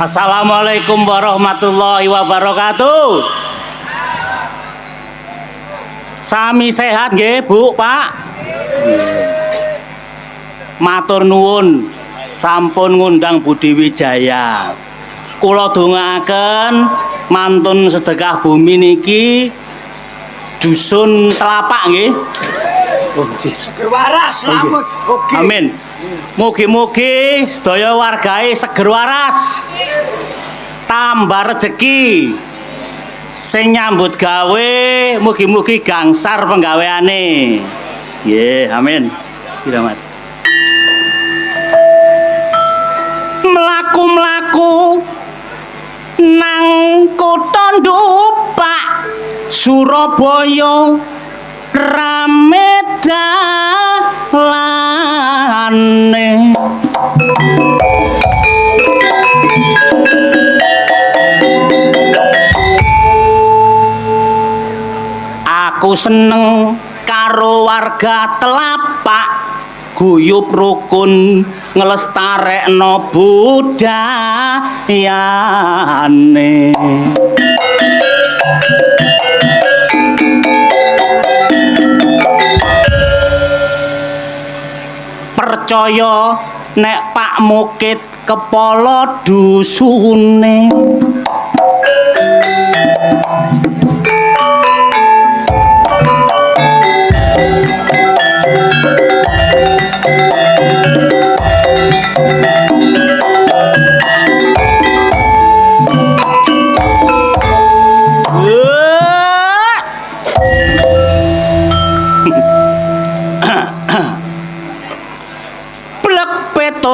Assalamualaikum warahmatullahi wabarakatuh. Sami sehat nggih, Bu, Pak? Matur nuwun sampun ngundang Budi Wijaya. Kula dongaaken mantun sedekah bumi niki dusun Telapak nggih. Seger waras, selamat. Oke. Amin. Mugi-mugi sedaya wargae seger waras. Tambah rejeki. Sing nyambut gawe mugi-mugi gangsar penggaweane. Nggih, amin. Pira, Mas? Mlaku-mlaku nang kutha Ndupak Surabaya rame dalane. Aku seneng karo warga Telapak guyub rukun nglestarekno budayane. Percaya nek Pak Mukit kepala dusune.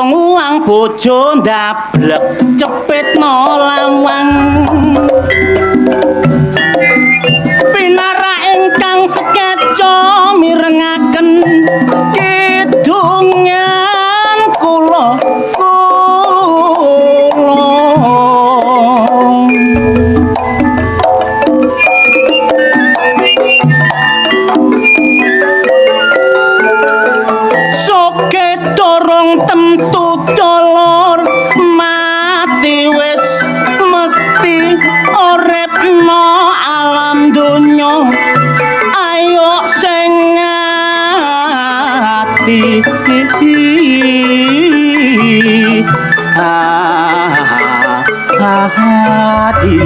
Nguang bojo ndablek cepitno lawang pinara ingkang sekeca mirengaken kidungan kula hati.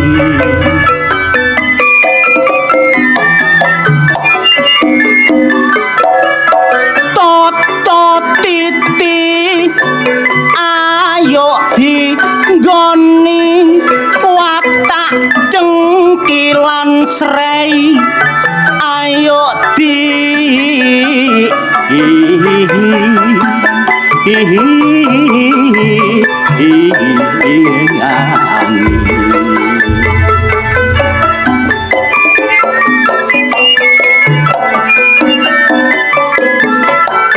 Toto titi ayo digoni watak cengkilan srei ayo di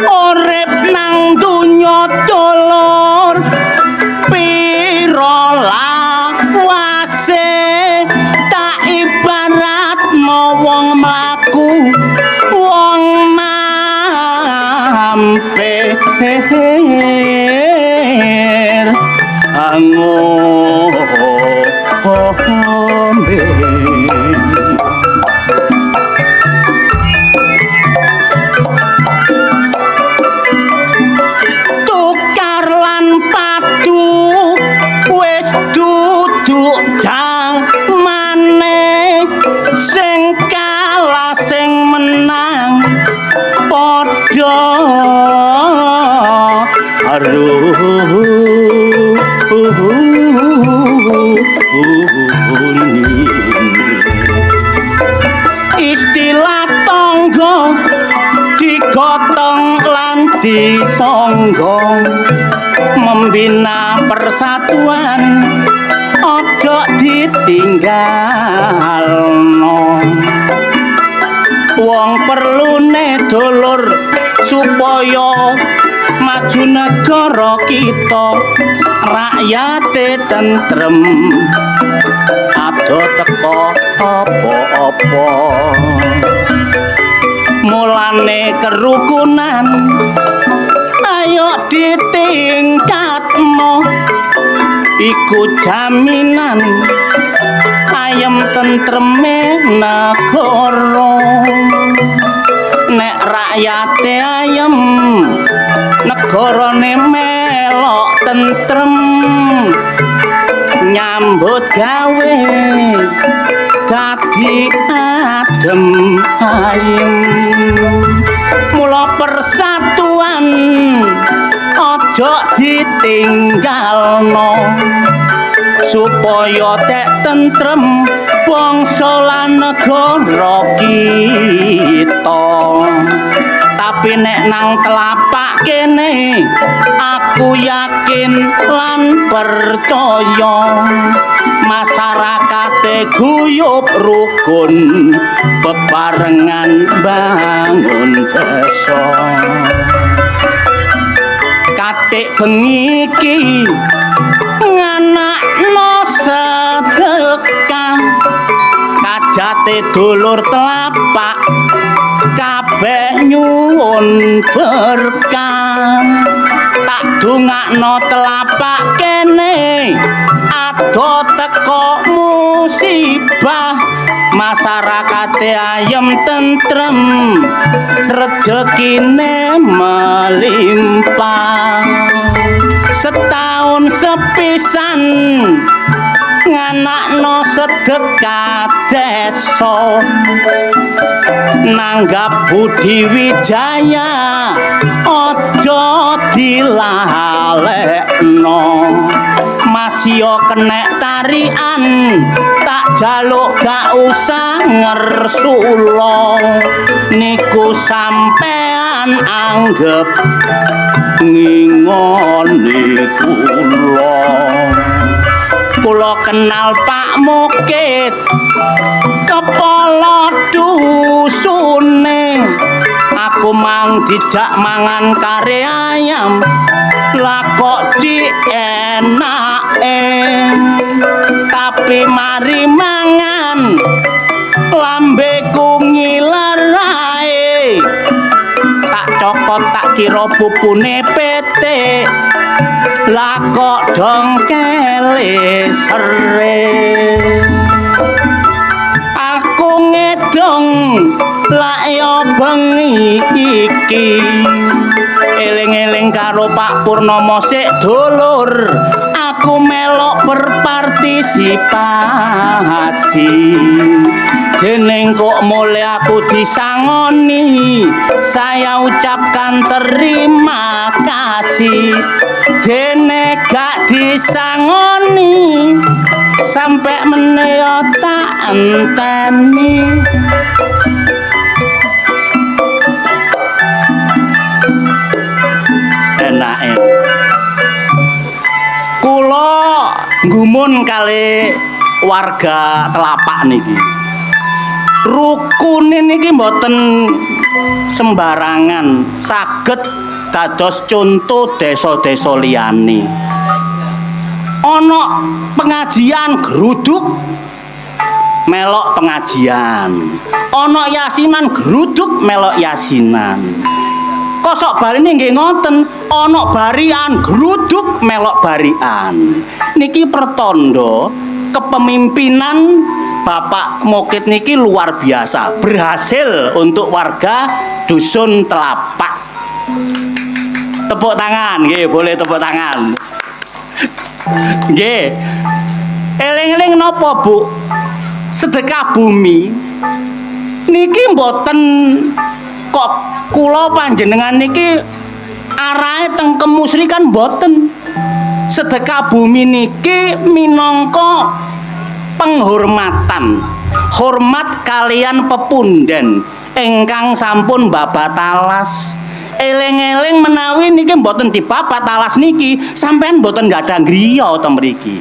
urip nang dunya dolor pira lawase tak ibaratno wong mlaku wong mampir angombe. Tukar lan padu wis duduk jamane sing kalah sing menang padha istilah tangga digotong lan disangga membina persatuan ojo ditinggalno wong perlune dulur supaya maju negara kita rakyate tentrem ado teko apa-apa mulane kerukunan ayo ditingkatno iku jaminan ayem tentreme negara. Nek rakyate ayem negarane melok tentrem, nyambut gawe dadi adem ayem. Mula persatuan ojo ditinggalno, supaya tek tentrem bangsa lan negara kita. Tapi nek nang telapak kene aku yakin lan percaya masyarakate guyub rukun bebarengan bangun desa. Katik bengi iki nganakno sedekah, kajate dulur telapak kabeh nyuwun berkah. Tak dongakno telapak kene ado teko musibah, masyarakate ayem tentrem rejekine melimpah. Setahun sepisan nganakno sedekah desa, nanggap Budi Wijaya ojo dilalekno. Masio kenek tarian tak jaluk gak usah ngersulo, niku sampean anggap ngingoni kula kenal Pak Mukit kepala dusune, aku mang dijak mangan kare ayam lah kok dienake, tapi mari mangan lambeku ngiler ae. Tak cokot tak kira bubune pete, lah kok dongkele sere. Aku ngedong lak yo bengi iki, eling-eling karo Pak Purnomo sik dulur, aku melok berpartisipasi. Dening kok mulai aku disangoni, saya ucapkan terima kasih. Dene gak disangoni, sampai meneo tak enteni. Enake kula nggumun kali warga telapak niki. Rukune niki mboten sembarangan, saged dados contoh desa-desa liyane. Ana pengajian geruduk melok pengajian, ana yasinan geruduk melok yasinan. Kosok barine nggih ngoten, ana barian geruduk melok barian. Niki pertanda kepemimpinan Bapak Mukit niki luar biasa, berhasil untuk warga dusun Telapak. Tepuk tangan, nggih, boleh tepuk tangan. Nggih. Eling-eling napa, Bu? Sedekah bumi niki mboten kok kula panjenengan niki arahe teng kemusyrikan mboten. Sedekah bumi niki minangka penghormatan, hormat kalian pepunden ingkang sampun babat alas. Eling-eling menawi niki mboten dibabat alas niki sampean mboten gadah griya to mriki.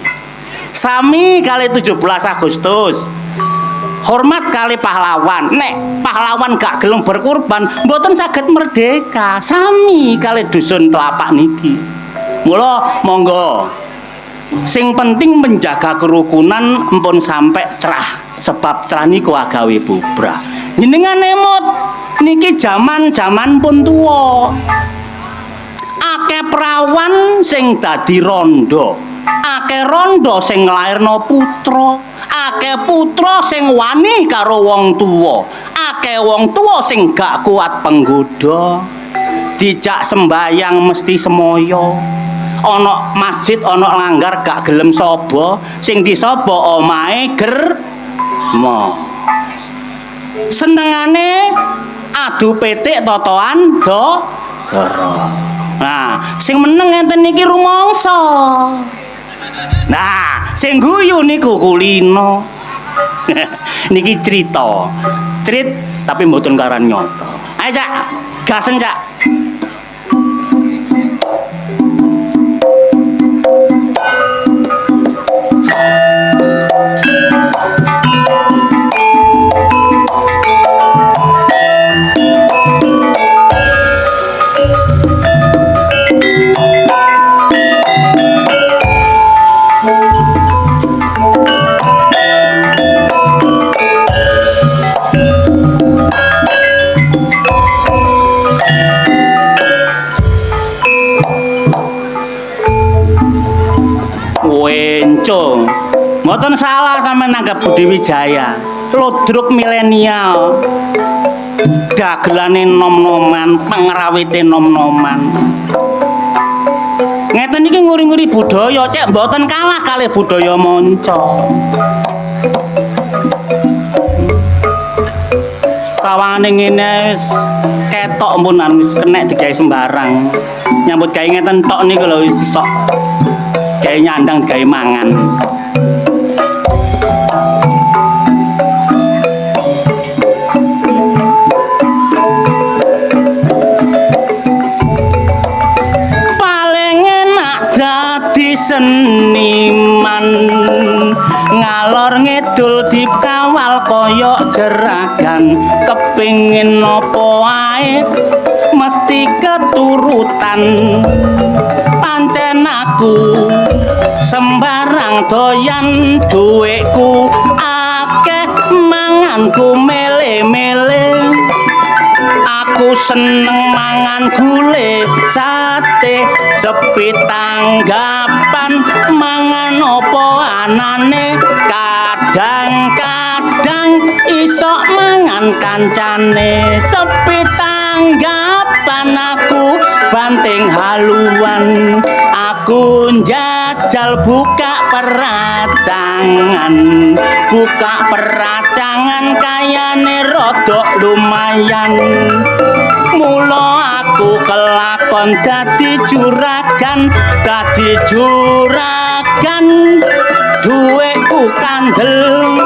Sami kali 17 Agustus. Hormat kali pahlawan. Nek pahlawan gak gelem berkorban mboten saged merdeka. Sami kali dusun Telapak niki. Mula monggo sing penting menjaga kerukunan empun sampai cerah, sebab cerah niku agawe bubrah. Jenengan emut niki jaman pun tuwa. Akeh perawan sing dadi rondo, akeh rondo sing nglairno putra, akeh putra sing wani karo wong tuwa, akeh wong tuwa sing gak kuat penggoda. Dijak sembayang mesti semoyo. Ana masjid ana langgar gak gelem saba, sing disaba omahe germo. Senengane adu petik totoan gara. Nah, sing meneng enten niki rumangsa. Nah, sing guyu niku kulino. Niki cerita. Cerit tapi mboten karan nyata. Ayo, Cak. Gasen, Cak. Wenco, mboten salah sampeyan nanggap Budi Wijaya. Ludruk milenial. Dagelane nom-noman, pengrawite nom-noman. Ngeten iki nguri-nguri budaya, cek mboten kalah kalih budaya manca. Sawangane ngene wis ketok mpunan wis kenek digawe sembarang. Nyambut gawe ngeten tok niku lho wis sok gawe nyandang gawe mangan. Paling enak dadi seniman, ngalor ngidul dikawal koyok jeragan, kepingin nopo ae mesti keturutan. Pancen aku sembarang doyan, duweku akeh manganku mele-mele. Aku seneng mangan gule sate, sepi tanggapan mangan opo anane. Kadang-kadang isok mangan kancane, sepi tanggapan aku banting haluan. Aku njajal buka peracangan, buka peracangan kayane rodok lumayan. Mula aku kelakon dadi juragan, dadi juragan. Duweku kandel,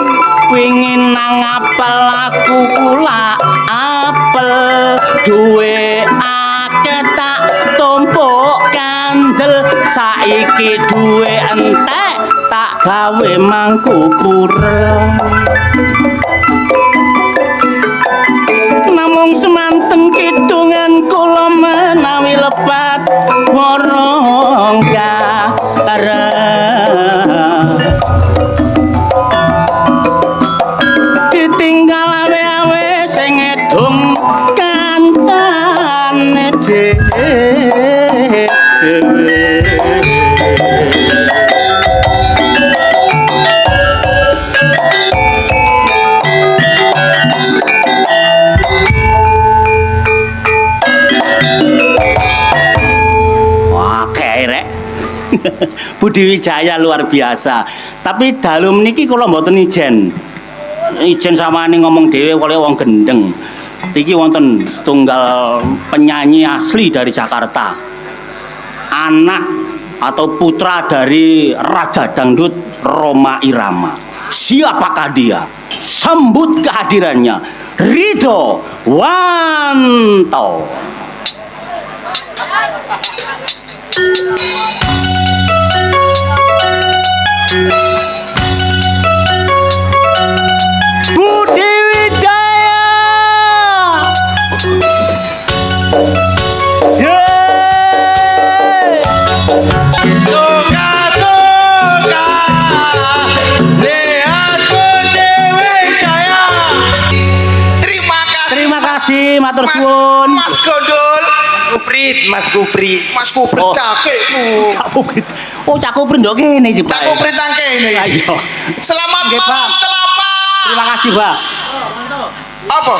wingin nang apel aku kula apel. Duwe akeh tak tumpuk kandel, saiki duwe entek tak gawe mangku purel. Namung semanten kidungan kula menawi lepat warong ditinggal awe-awe sing ngedung kancane dhewe. Budi Wijaya luar biasa. Tapi dalem niki kula mboten ijen. Ijen samane ngomong dhewe kaya wong gendeng. Iki wonten setunggal penyanyi asli dari Jakarta. Anak atau putra dari Raja Dangdut Rhoma Irama. Siapakah dia? Sambut kehadirannya Ridho Wanto. Budi Wijaya. Yeay. Toga-toga, lihat Budi Wijaya. Terima kasih Terima kasih, matur suwun. Mas Gondo. Mas Kuprit. Oh. Cakekmu. Cak Kuprit. Oh, Cak Kuprit ndok kene iki, Pak. Cak Kuprit nang kene. Ayo. Selamat Nggih, malam Pak. Telapak. Terima kasih, Pak. Apa?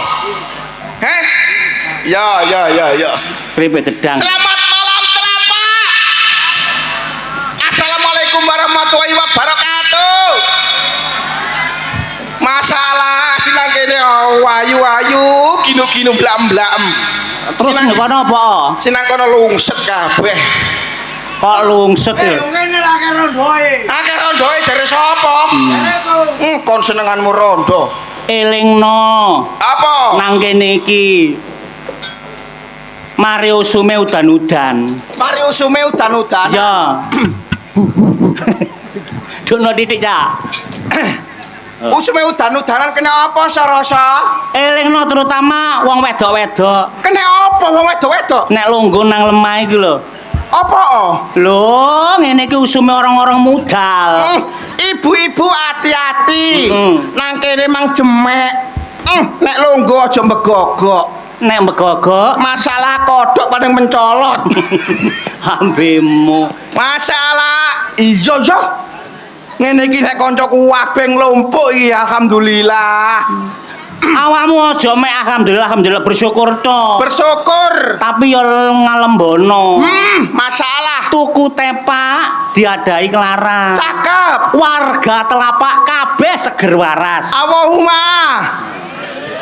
Heh? Ya. Kripik gedang. Selamat malam Telapak. Assalamualaikum warahmatullahi wabarakatuh. Masalah sinang kene ayu-ayu, kinu-kinu blam-blam. Terus Sinang- nek kono apa? Sinang kono lungset kabeh. Kok lungset ya? Ngene lah karo rondoe. Akeh rondoe jare sapa? Kon senenganmu rondo. Elingno. Apa? Nang kene iki. Mario Sume udan-udan. Mari usume udan-udan. Ya. Dono titik, Cak. Usume udan-udanan kena apa Sarasa? Elingno terutama wong wedok-wedok. Kena apa wong wedok-wedok? Nek lungguh nang lemah iki lho. Apa? Lho, ngene iki usume orang-orang mudal. Ibu-ibu hati-hati. Nang kene mang jemek. Nek longgo aja megogok. Nek megogok Masalah kodhok paling mencolot. ambemu. Masalah iya ya. Ngene iki nek kancaku kabeh nglumpuk iki alhamdulillah. Awakmu aja mek alhamdulillah bersyukur to. Bersyukur. Tapi yo ngalembono. Masalah Tuku tepak diadai kelaran. cakep. Warga Telapak kabeh seger waras. Allahumma.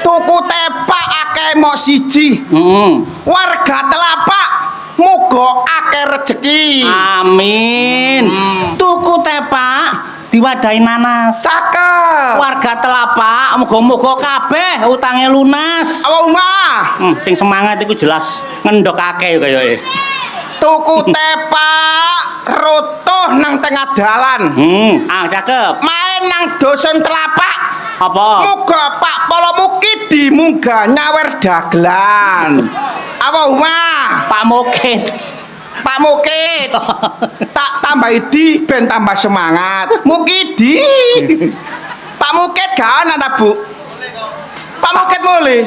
Tuku tepak akeh mok siji. Warga Telapak muga akeh rejeki. Amin. Tuku tepak diwadahi nanas. Cakep. Warga Telapak muga-muga kabeh utange lunas. Allahumma. Sing semangat iku jelas ngendhokake kaya Tuku tepak rutuh nang tengah dalan. Cakep. Main nang dosen Telapak. Apa? Muga Pak Polo Mukidi munggah nyawer dagelan. Allahumma. Pak Mukit. Pak Mukid tak tambahi di ben tambah semangat. Mukidi. Pak Mukid gak ana ta, Bu? Pak Mukid mulih.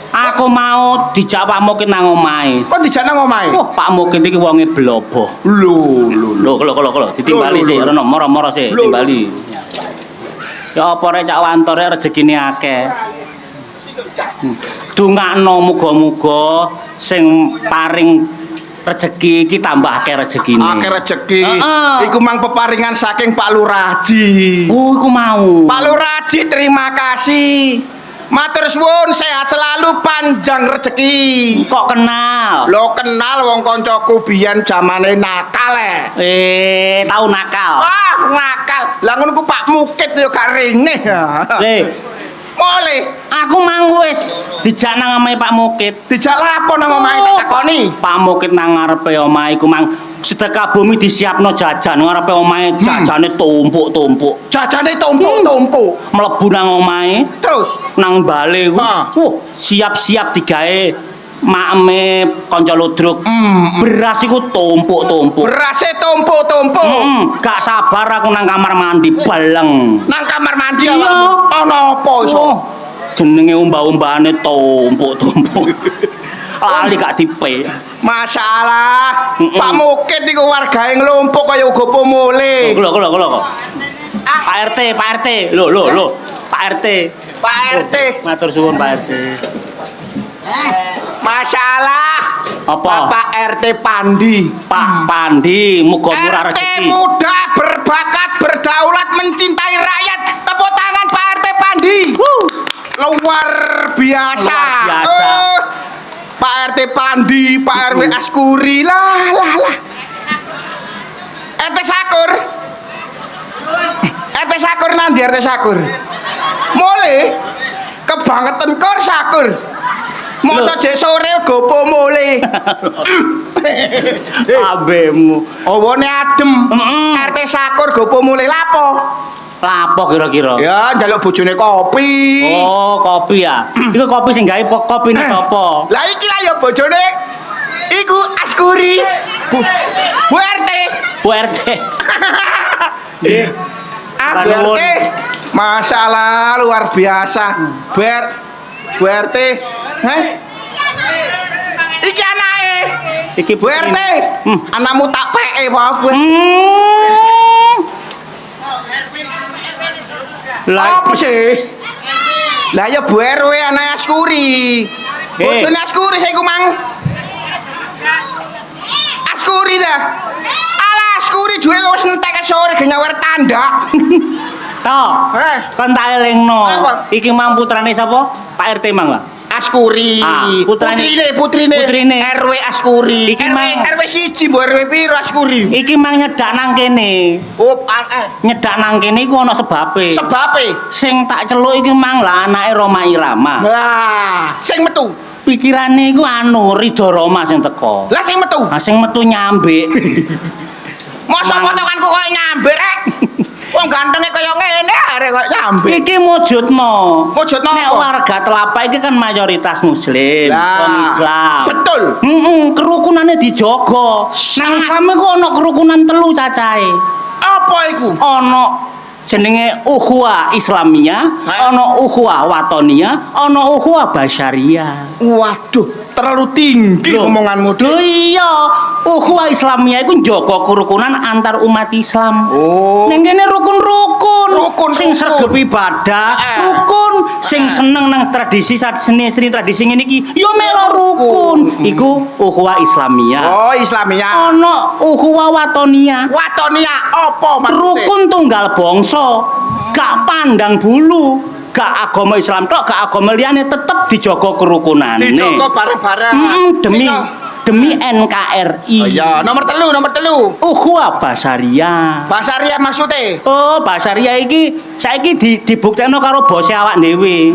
Aku mau dijak Pak Mukit nang omahe. Kok dijak nang omahe? Wah, Pak Mukit iki wonge blobo. Lho. Lho, ditimbali Lho, sih, lho. rono moro-moro sih, Lho, timbali. Ya apa rek Cak Wantore rezekine akeh. Dongakno muga-muga sing paring rezeki iki tambah akeh rezekine. Akeh rejeki. Heeh. Iku mang peparingan saking Pak Luraji. Oh, iku mau. Pak Luraji terima kasih. Matur suwun sehat selalu panjang rezeki. Kok kenal? Lo kenal wong koncoku biyen zamane nakal Tahu nakal. Wah, nakal. Lah ngono ku Pak Mukid yo gak ringeh. Le, Mulih aku mang wis dijak nang omahe Pak Mukit. dijak lapo nang omahe tak takoni. Pak Mukit nang ngarepe omahe iku mang sedekah bumi disiapno jajan ngarepe omahe jajane tumpuk-tumpuk. Jajane tumpuk-tumpuk. Mlebu nang omahe Terus nang bale ku. Ha. Siap-siap digawe makeme kanca ludruk. Beras iku tumpuk-tumpuk. berase tumpuk-tumpuk. Gak sabar aku nang kamar mandi baleng. Nang kamar mandi Iya. ana apa iso? Oh, jenenge umbah-umbahane tumpuk-tumpuk. Lali gak dipe. Masalah Pak Mukid iku wargae nglumpuk kaya uga pemulih. Lho. Pak RT. Lho. Pak RT. Pak RT. Matur suwun Pak RT. Masalah Apa? Bapak RT Pandi. Pak Pandi, muga murah RT rezeki. muda berbakat berdaulat mencintai rakyat. Tepuk tangan Pak RT Pandi. Luar biasa. Luar biasa. Pak RT Pandi, Pak RW Askuri. Lah. RT Sakur. RT Sakur nanti RT Sakur. Mulai kebangetan kor Sakur. Masa jek sore gopo mulai. Abemu. Awane adem. RT Sakur gopo mulai lapo? Lapo kira-kira? Ya njaluk bojone kopi. Oh, kopi ya. Iku kopi sing gawe kopine sapa? Lah iki lah ya bojone. Iku Askuri. Bu RT. Bu RT. Nggih. Bu RT. Masalah luar biasa. Bu RT. Heh. Iki anake Iki Bu RT. Anakmu tak peke wae, Bu. Lah Apa sih? Lah ya Bu RW anak Askuri. Bojone Askuri saya iku mang. Askuri dah. Alah Askuri duwe wis entek sore genyawer tanda. toh. Kon tak elingno. Apa? Iki mang putrane sapa? Pak RT mang lah. Askuri. Putrine RW Askuri. Iki mang RW 1 Bu RW piro Askuri? iki mang nyedak nang kene. Oh, Nyedak nang kene iku ana sebabe. sebabe. Sing tak celuk iki mang lah anake Roma Irama. Lah, sing metu. Pikirane iku anu Ridho Roma sing teko. Lah sing metu. Ah sing metu nyambik. Mosok potonganku koyo nyamber rek. Wong gantenge kaya ngene arek kok nyamber. Iki mujudno. Mujudno Nek apa? warga Telapak iki kan mayoritas muslim, wong Islam. Betul. Kerukunane dijaga. Nang Islam iku ana kerukunan telu cacahe. Apa iku? Ana jenenge ukhuwah Islamiyah, ana ukhuwah Watoniyah, ana ukhuwah Basyariyah. Waduh, terlalu tinggi Loh, omonganmu. Lho iya, ukhuwah Islamiyah iku njaga kerukunan antar umat Islam. Oh. Ning kene rukun-rukun. Rukun, Sing rukun. sregep ibadah, rukun. Sing seneng nang tradisi seni tradisi ngene iki, ya melo rukun. Iku ukhuwah Islamiyah. Oh, Islamiyah. Ana ukhuwah Watoniyah. Watonia apa maksudnya? Rukun tunggal bangsa, gak pandang bulu, gak agama Islam tok, gak agama liyane tetep dijaga kerukunane. Dijogo bareng-bareng. Demi NKRI. Oh iya, nomor telu. Ukhuwah Basyariyah. Basaria maksudnya? Oh, Basyariyah iki saiki dibuktekno karo bose awak dhewe.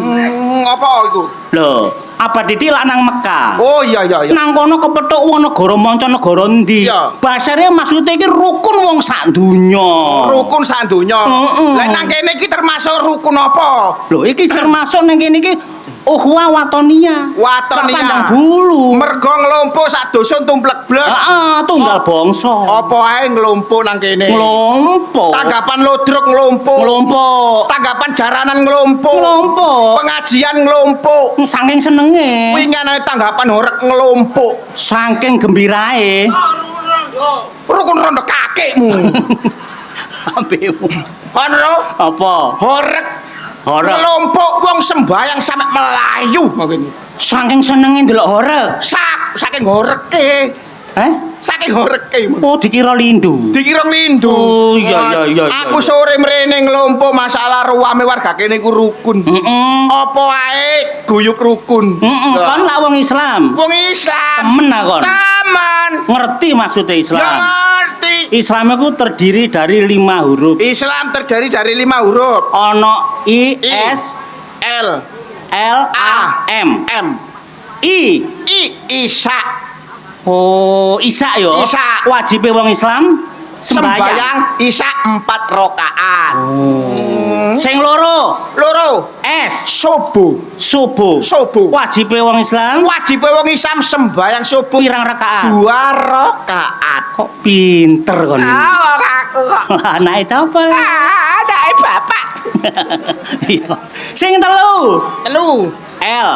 Apa iku? Lho, apa ditilak nang Mekah? Oh iya. Nang kono kepethuk wong negara manca negara endi? Iya. Basyariyah maksudnya iki rukun wong sak donya. Rukun sak donya. Lah nang kene iki termasuk rukun apa? Lho, iki termasuk nang kene iki ukhuwah Watoniyah. Watoniyah. Gak pandang bulu. Mergo nglompo sak dosun tumplek-blek. Heeh, tunggal bangsa. Apa ae nglompo nang kene? Nglompo. Tanggapan lodrok nglompo. Nglompo. Tanggapan jaranan nglompo. Nglompo. Pengajian nglompo. Saking senenge. Winginane tanggapan horek nglompo. Saking gembirae. Rukun rondo kakekmu. Ambemu. Ono Apa? horek. Horek. Nglompo wong sembayang sampe melayu mungkin. Saking senenge ndelok horek. Saking horeke. Saking horeke. Oh, dikira lindu. Dikira lindu. Oh, iya. Aku sore mrene nglompo masalah ruwame warga kene iku rukun. Apa ae guyub rukun. Kon lak wong Islam. Wong Islam. Temen kon. Taman. Ngerti maksudnya Islam. Nggak ngerti. Islam itu terdiri dari 5 huruf. Islam terdiri dari 5 huruf. Ono I S L L A M. I. Isa. Oh, Isa yo. Isa. Wajibe wong Islam sembayang. Isa 4 rakaat. Sing loro S. Subuh. Wajibe wong Islam Wajibe wong Islam sembayang subuh pirang rakaat? 2 rakaat. Kok pinter kon. Aku kok. Anake apa? Anake bapak. Iya. Sing telu. L.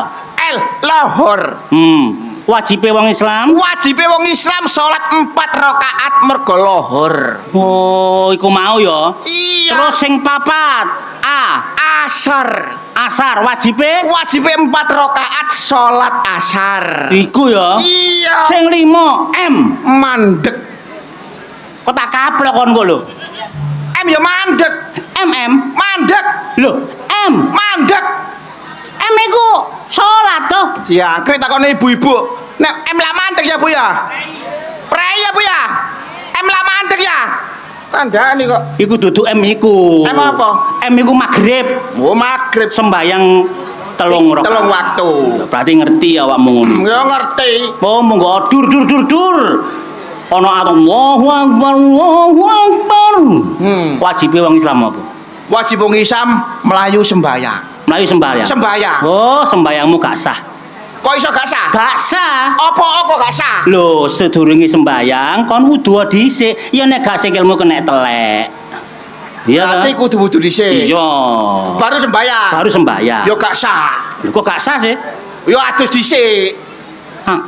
Lohor. Wajibe wong Islam. Wajibe wong Islam salat 4 rakaat mergo lohor. Oh, iku mau ya. Iya. Terus sing papat A. Asar wajibe 4 rakaat salat asar. iku ya. Iya. Sing 5 M. Mandek. Kok tak kaplok kon kok lho. M ya mandek. Mandek. Lho, M. Mandek. M iku salat to. Ya, krek takone ibu-ibu. Nek M lah mandek ya, Bu ya? Prei ya, Bu ya? M lah mandek ya? Kandhani kok. Iku duduk M iku. M apa? M iku maghrib. Oh, magrib Sembayang telung rakaat. telung waktu. Berarti ngerti awakmu ngono. Ya ngerti. Oh, monggo dur. Ana Allahu Akbar. Wajibe wong Islam apa? Wajib wong Islam melayu sembayang. Melayu sembahyang. Sembayang. Oh, sembahyangmu gak sah. Kok iso gak sah? Gak sah. Apa gak sah? Lho, sedurunge sembahyang kon wudu dhisik. Ya nek gak sikilmu kena telek. Iya. Berarti kudu-kudu dhisik. Iya. Baru sembayang. Baru sembahyang. Yo gak sah. Lho, kok gak sah sih? Yo adus dhisik. Hah.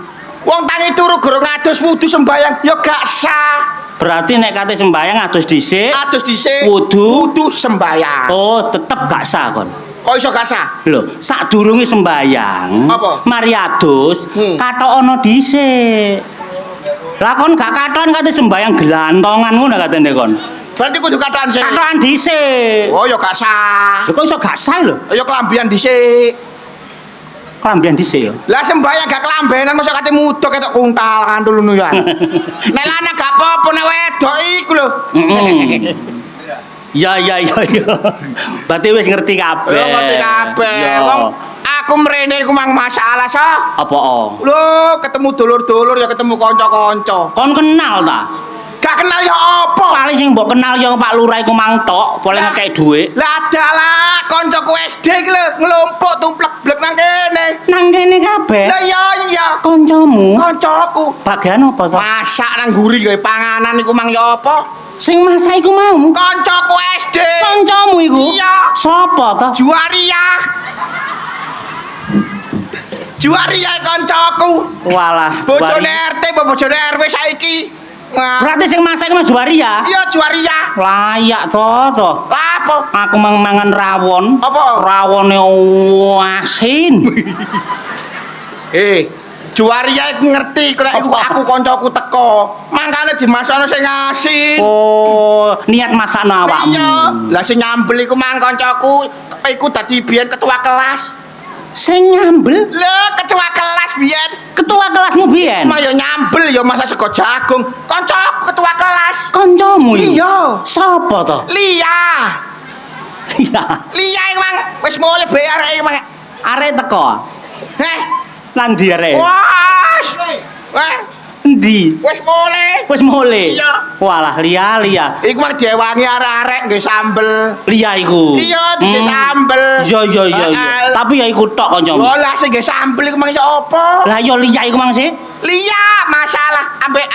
Wong tangi turu goro ngadus wudu sembayang ya gak sah. Berarti nek kate sembayang adus dhisik. Adus dhisik Wudu sembayang. Oh, tetep gak sah kon. Kok iso gak sah? Lho, sadurunge sembayang, Apa? mari adus, katokono dhisik. Lah kon gak katon kate sembayang gelantongan ngono katene kon. Berarti kudu katokan sih. Katokan dhisik. Oh ya gak sah. Lho kok iso gak sah lho? Ya kelambian dhisik. Kelambian dhisik ya. Lah sembayang gak kelambenan mosok kate mudok ketok kuntal kandul ngono ya. Nek lanang gak apa-apa nek wedok iku lho. Ya. Berarti wis ngerti kabeh. Lho ngerti kabeh. Ya. Wong aku mrene iku mang masalah sa. Apa? Lho ketemu dulur-dulur ya ketemu kanca-kanca. Kon kenal ta? Gak kenal ya apa? Paling sing mbok kenal ya Pak Lurah iku mang tok, boleh ngekek dhuwit. Lah adalah kancaku SD iki lho ngelompok tumplek-blek nang kene. Nang kene kabeh. Lah iya. Kancamu. Kancaku Bagian apa to? masak nang guri gawe panganan iku mang ya apa? Sing masak iku mau. Kancaku SD. Kancamu iku? Iya. Sapa to? Juaria. Juaria kancaku. Walah, Bojone RT, bojone RW saiki. Wah. berarti sing masak iku Juwaria. Iya Juaria. Layak to. Lah apa? Aku mangan rawon. Apa? Rawone asin. Juaria iku ngerti kena iku aku kancaku teko. Mangkane dimasakno sing asin. Oh, niat masakno awakmu. Iya. Lah sing nyambel iku mang kancaku iku dadi biyen ketua kelas. Sing nyambel Lah ketua kelas biyen. ketua kelasmu biyen. Mah yo nyambel yo masak sego jagung. Kancaku ketua kelas. Kancamu iku? Iya. Sapa to? Lia. Iya. Lia iku mang wis mulai bayar iku mang. Arek teko. Heh. Lan ndi arek? Wah. Wah. Endi? Wis mulai. Wis mulai. Iya. Walah, Lia. Iku mang diewangi arek-arek nggo sambel. Lia iku. Iya, dike sambel. Iya. Tapi ya iku tok kancamu. Oh lah sing nggo sambel iku mang ya apa? Lah ya Lia iku mang sih. Lia, masalah ambek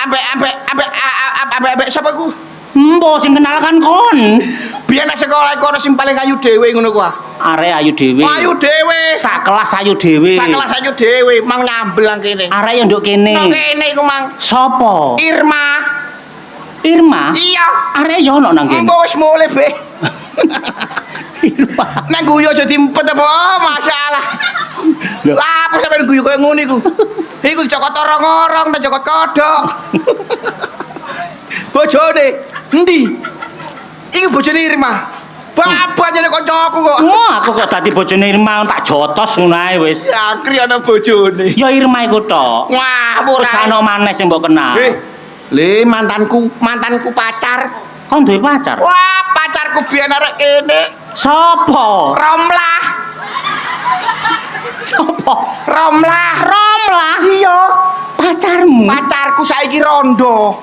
sapa iku? Embo sing kenal kan kon. Biyen nang sekolah iku ana sing paling ayu dhewe ngono ku. Arek ayu dhewe. Ayu dhewe. Sak kelas ayu dhewe. Sak kelas ayu dhewe mang nyambel nang kene. Arek yang nduk kene. Nang kene iku mang Sopo? Irma. Irma? Iya. Arek yo ono nang kene. Mbok wis mulai be. Irma. Nang guyu aja diempet apa masalah. Loh. Lah apa sampeyan guyu koyo ngono iku? Iku dicokot orong-orong ta cokot kodhok. Bojone endi? Iku bojone Irma. Babane kancaku kok. Wah, aku kok dadi bojone Irma tak jotos ngono ae wis. Ya kri ana bojone. Ya Irma iku tok. Wah, Terus ora. kan ono maneh sing mbok kenal. Le mantanku pacar. Kon duwe pacar? Wah, pacarku biyen arek kene. Sopo? Romlah. Sopo? Romlah. Romlah. Iya. Pacarmu. Pacarku saiki rondo.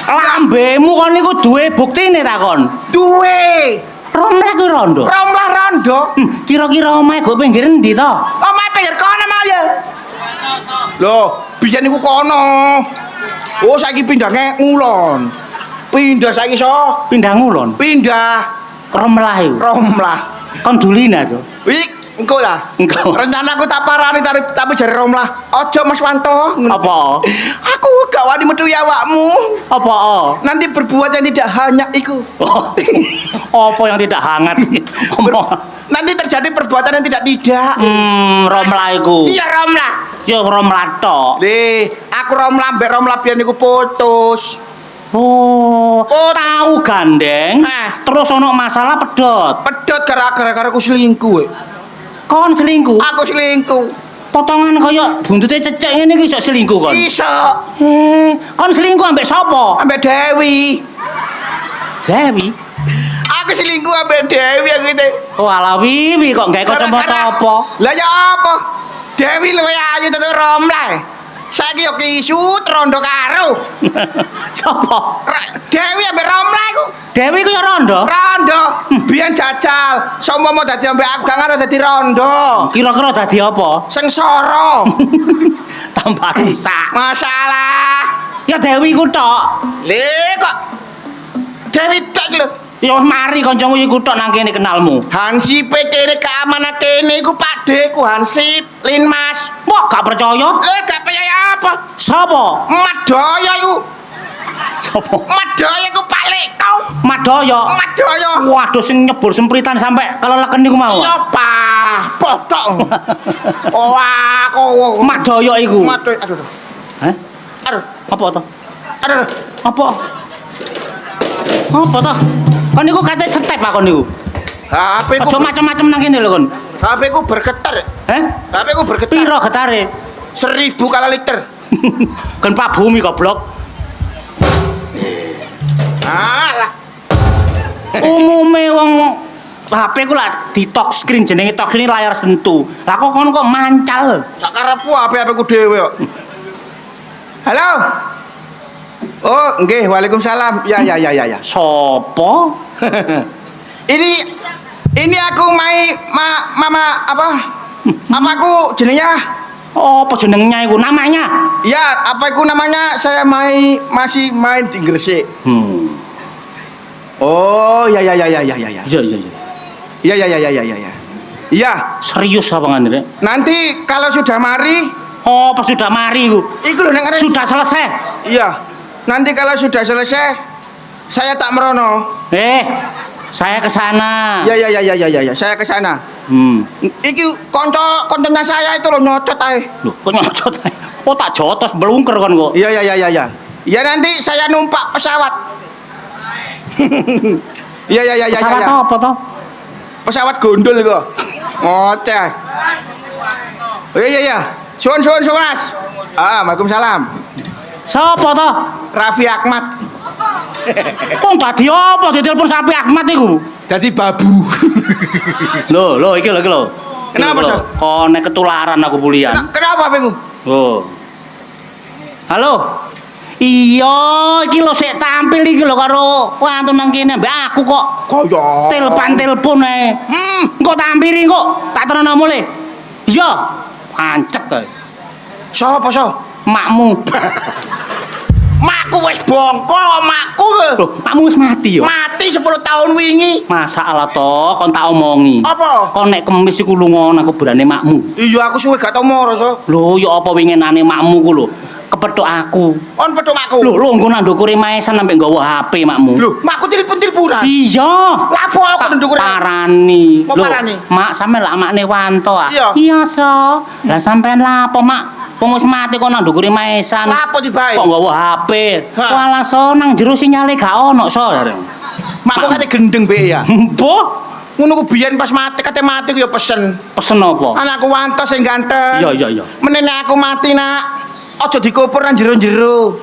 Lambemu kon niku duwe buktine ta kon? Duwe. Romlah ku rondo. Romlah rondo. Kira-kira omahe go pinggir endi to? Omahe pinggir kono mau ya. Loh, biyen niku kono. Oh, saiki pindah ngulon. Pindah saiki so. Pindah ngulon. Pindah Romlah iku. Romlah. Kon dulina to. Wih, engko lah. Engko. Rencanaku tak parani tapi jare Romlah. Aja Mas Wanto. Apa? Aku gak wani metu awakmu. Apa? Nanti berbuat yang tidak hangat iku. Apa yang tidak hangat? Nanti terjadi perbuatan yang tidak. Romlah iku. Iya Romlah. Ya Romlah tok. Aku Romlah mbek Romlah biyen niku putus. Oh, tahu gandeng. Terus ono masalah pedot. Pedot gara-gara aku selingkuh. Kon selingkuh? Aku selingkuh. Potongan kaya buntute cecek ngene iki iso selingkuh kon. Iso. Kon selingkuh ambek sapa? Ambek Dewi. Dewi. Aku selingkuh ambek Dewi aku itu. Walah wiwi kok gawe kacamata apa? Lah ya apa? Dewi luwih ayu tetu Romlah. Saiki yo kisut rondo karo. Sapa? Dewi ambek Romlah iku. Dewi ku ya rondo. Rondo. Biyen jajal. Sompama dadi ambek aku gak ngarep dadi rondo. Kira-kira dadi apa? Sengsara. Tambah rusak. Masalah. Ya Dewi ku tok. Le kok Dewi tok lho. Ya wis mari kancamu iku tok nang kene kenalmu. Hansip kene keamanan kene iku Pakde ku Hansip Linmas. Kok gak percaya? Gak percaya apa? Sapa? Madaya iku. Sapa? Madaya iku Pak Leko. Madaya. Madaya. Waduh sing nyebur sempritan sampe keleleken niku mau. Ya Pak, potok. Wah, kok Madaya iku. Madaya. Aduh. Hah? Aduh. Apa to? Aduh. Apa? Apa to? Kon niku kate step kon niku. HP ku. Aja macem-macem nang kene lho kon. HP ku bergetar. Heh? HP ku bergetar. Piro getare? 1000 kali liter. Kan Pak Bumi goblok. Alah. Umume wong HP ku lah di touch screen jenenge touch screen layar sentuh. Lah kok kon kok mancal. Sak karepku HP ku dhewe kok. Halo. Oh, nggih, Waalaikumsalam. Ya. Sopo? Ini aku mama apa? Apa aku jenengnya? Apa jenengnya iku namanya? Ya, apa itu namanya? Saya masih main di Gresik. Oh, ya. Iya. Ya. Iya. Serius apa ngene? Nanti kalau sudah mari, Oh, pas sudah mari iku. iku lho nek ngarep. Sudah selesai. Iya. Nanti kalau sudah selesai, saya tak merono. Saya ke sana. Ya. Saya ke sana. Iki konconya saya itu loh nyocot ae. Loh, kok nyocot ae? Oh, tak jotos belungker kon kok. Iya. Ya nanti saya numpak pesawat. Iya. Pesawat apa toh? Pesawat gondol kok. Ngoceh. Oh iya. Suwun Mas. Waalaikumsalam. Sopo toh? Raffi Ahmad. Kok tadi apa ditelepon Raffi Ahmad iku? Dadi babu. Loh, iki lho. Kenapa, Sob? Kok nek ketularan aku bulian. Kenapa HPmu? Oh. Halo. Iya, iki lho sik tampil iki lho karo wantun nang kene mbak aku kok. Kaya Telepon ae. Engko tampiri kok, tak terno mulih. Iya. Pancet kae. Sopo? Makmu. Makku wis bongko kok makku. Loh, makmu wis mati yo. Mati 10 tahun wingi. Masalah to, kon tak omongi. Apa? Kon nek kemis iku lunga nang kuburane makmu. Iya aku suwe gak tau moro, So. Lho, ya apa winginane makmu ku lho. Kepethuk aku. On pedho makku. Lho, engko nang ndukure maesan sampe nggawa HP makmu. Lho, makku telepon-teleponan. Iya. Lapo aku Tak ndukure. parani. Mau Lho, parani? Mak sampe lak makne Wanto ah. Iya. Iya, So. Lah sampean lapo, Mak? Wong wis mati kok nang ndukure maesan. Lapo dibae? Kok nggawa HP? Hah. Walah, So, nang jero sinyale gak ono, So. Makku kate gendeng be ya. Mbah, Ngono ku biyen pas mati kate mati ku ya pesen. pesen apa? Anakku Wanto sing ganteng. Iya. Menene aku mati nak. Aja dikubur nang jero-jero.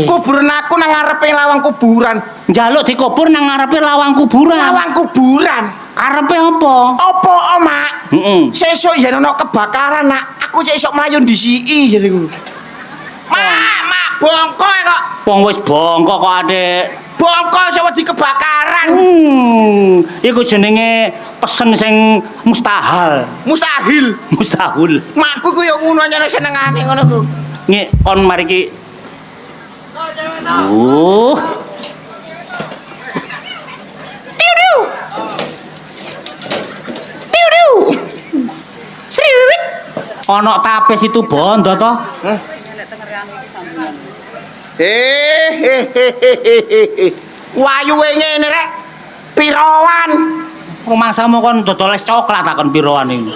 Kuburan aku nang ngarepe lawang kuburan. Njaluk dikubur nang ngarepe lawang kuburan. Lawang kuburan. Karepe apa? Apa, Mak? Heeh. Sesuk yen ana kebakaran nak, aku cek isok mlayu ndisiki jare ku. Mak, bongko kok. Wong wis bongkok kok, Adik. Bongko iso wedi kebakaran. Iku jenenge pesen sing mustahil. Mustahil. Mustahil. Makku ku ya ngono nyene senengane ngono ku. Nggih, kon mari ki. Tiu. Sriwit. Ono tapis itu bondo to? Wayuwe ngene rek. Pirowan. Rumangsamu kon dodol es coklat ta kon piroan iki.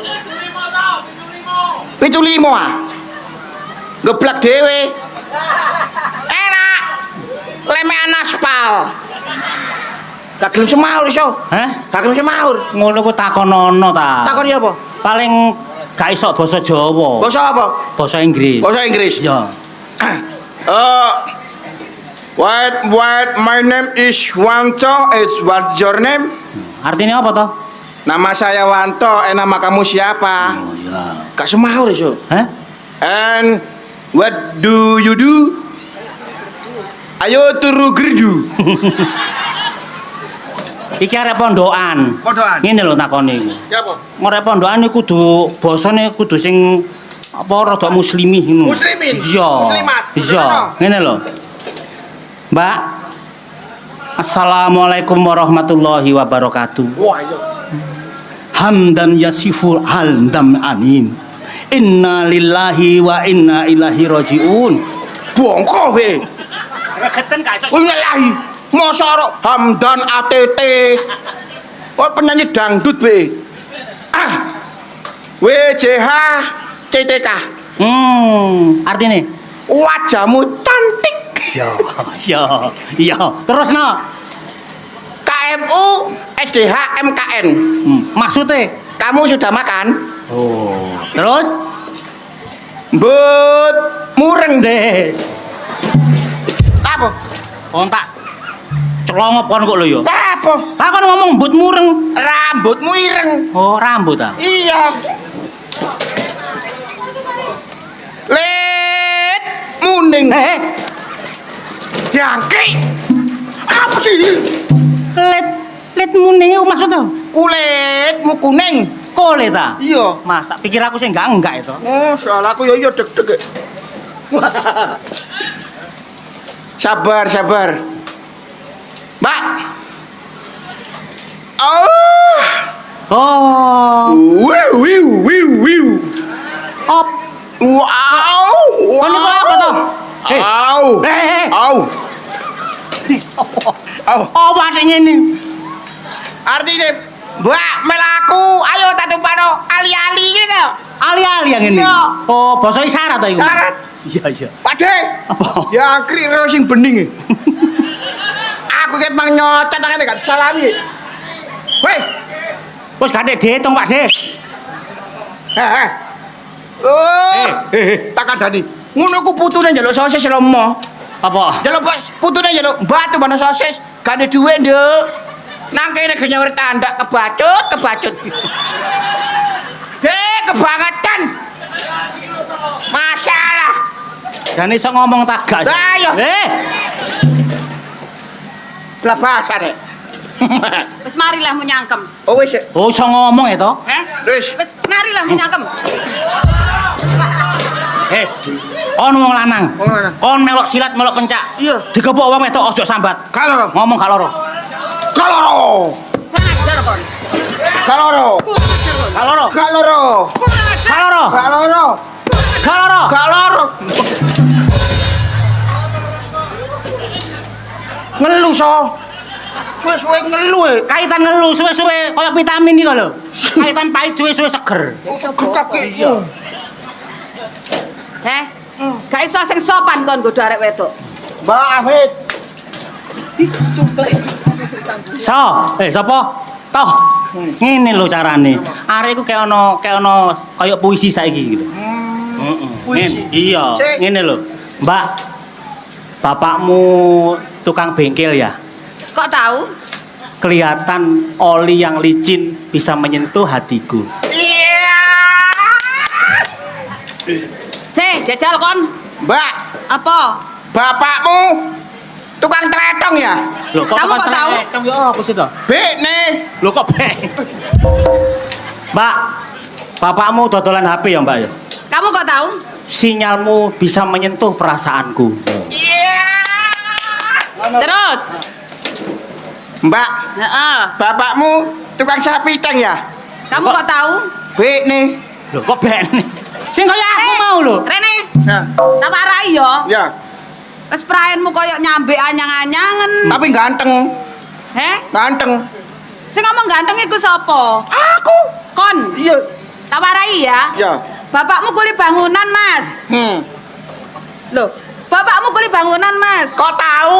75 ah. Geblek dhewe. Enak. Lemean aspal. Gak gelem semaur iso. Hah? Gak gelem semaur. Ngono ku takonono ta. Takon ya apa? Paling gak iso basa Jawa. Basa apa? Basa Inggris. Basa Inggris. Ya. What my name is Wanto. What's your name? Artinya apa toh? Nama saya Wanto. Nama kamu siapa? Oh ya. Gak semaur iso. Hah? And what do you do? Ayo turu gerdu. Iki arep pondokan. Pondokan. Ngene lho takone iki. Siapa? Arep pondokan iku kudu basane kudu sing apa rada muslimih ngono. Muslimin? Iya. Muslimat? Iya. Ngene lho. Mbak. Assalamualaikum warahmatullahi wabarakatuh. Wah, iya. Hamdan yasiful haldam amin. Inna lillahi wa inna ilaihi rajiun. Bongko we. Regeten gak iso. Oh nyalahi. Mosok Hamdan ATT. Oh penyanyi dangdut we. Ah. WJH CTK. Artine Wajahmu cantik. Iya. Terus no. KMU SDH MKN. Maksudnya Kamu sudah makan? terus But mureng deh. Apa? kontak celongop kon kok lho ya. Apa? Lah kon ngomong mbut mureng. Rambutmu ireng. Oh, rambut ah. Iya. Let muning. Jangkrik. Apa sih ini? Let muning iku maksudnya Kulitmu kuning. kole ta? Iya. Masa pikir aku sih enggak itu. Oh, soal aku yo deg-deg. Sabar, sabar. Mbak. Oh. Oh. Wiu. Op. Wow. Kon iku apa to? Au. Au. Au. Oh, batik ngene. Artinya, Mbak melaku, ayo tatu pano ali-ali iki kok. Ali-ali yang ini. Iya. Oh, bahasa isyarat ta iku? Syarat. Iya. Pade. Apa? Ya kri sing bening. Aku ket mang nyocot ngene gak salami. Weh. Wis gak diitung, Pak De. Heh. Oh. Tak kandani. Ngono ku putune njaluk sosis lomo. Apa? Njaluk putune njaluk batu bana sosis, gak ada duit, Nduk. Nang kene genyawer tandak kebacut. Kebangetan. Masalah. Jane iso ngomong tagak. Ayo. Lah bahasa rek. Wis marilah mu nyangkem. Oh wis. Oh, iso ngomong ya to? Wis. Wis marilah mu nyangkem. Kon wong lanang. Wong lanang. Kon melok silat, melok pencak. Iya. Digepuk wong wedok aja sambat. Kaloro. Ngomong gak loro. Kaloro. Ngajar kon. Kaloro. Ngajar kon. Kaloro. Kaloro. Kaloro. Kaloro. Kaloro. Ngelu so. Suwe-suwe ngelu e. Kaitan ngelu suwe-suwe kaya vitamin iki lho. Kaitan pahit suwe-suwe seger. Gekak iki. Gak iso sing sopan kon nggodho arek wedok. Mbak Afid. Cumplek. Sapa? Toh. Ngene lho carane. Arek iku kayak ono kaya puisi saiki gitu. Puisi. Iya, Sik. ngene lho. Mbak. Bapakmu tukang bengkel ya? Kok tahu? Kelihatan oli yang licin bisa menyentuh hatiku. Iya. Jajal kon. Mbak, Apa? bapakmu tukang teletong ya? Loh, Kamu kok tahu? Ya apa sih to? Bek nih. Loh kok bek? Mbak, bapakmu dodolan HP ya, Mbak ya? Kamu kok tahu? Sinyalmu bisa menyentuh perasaanku. Iya. Terus. Mbak, Heeh. bapakmu tukang sapi teng ya? Kamu kok tahu? Bek nih. Loh kok bek nih? Sing kaya aku mau lho. Rene, Ya. tak warai yo. Ya. Wis praenmu koyo nyambe anyang-anyangen. Tapi ganteng. Heh? Ganteng. Sing ngomong ganteng iku sapa? Aku. Kon. Iya. Tak warai ya. Ya. Bapakmu kuli bangunan, Mas. Loh, bapakmu kuli bangunan, Mas. Kok tahu?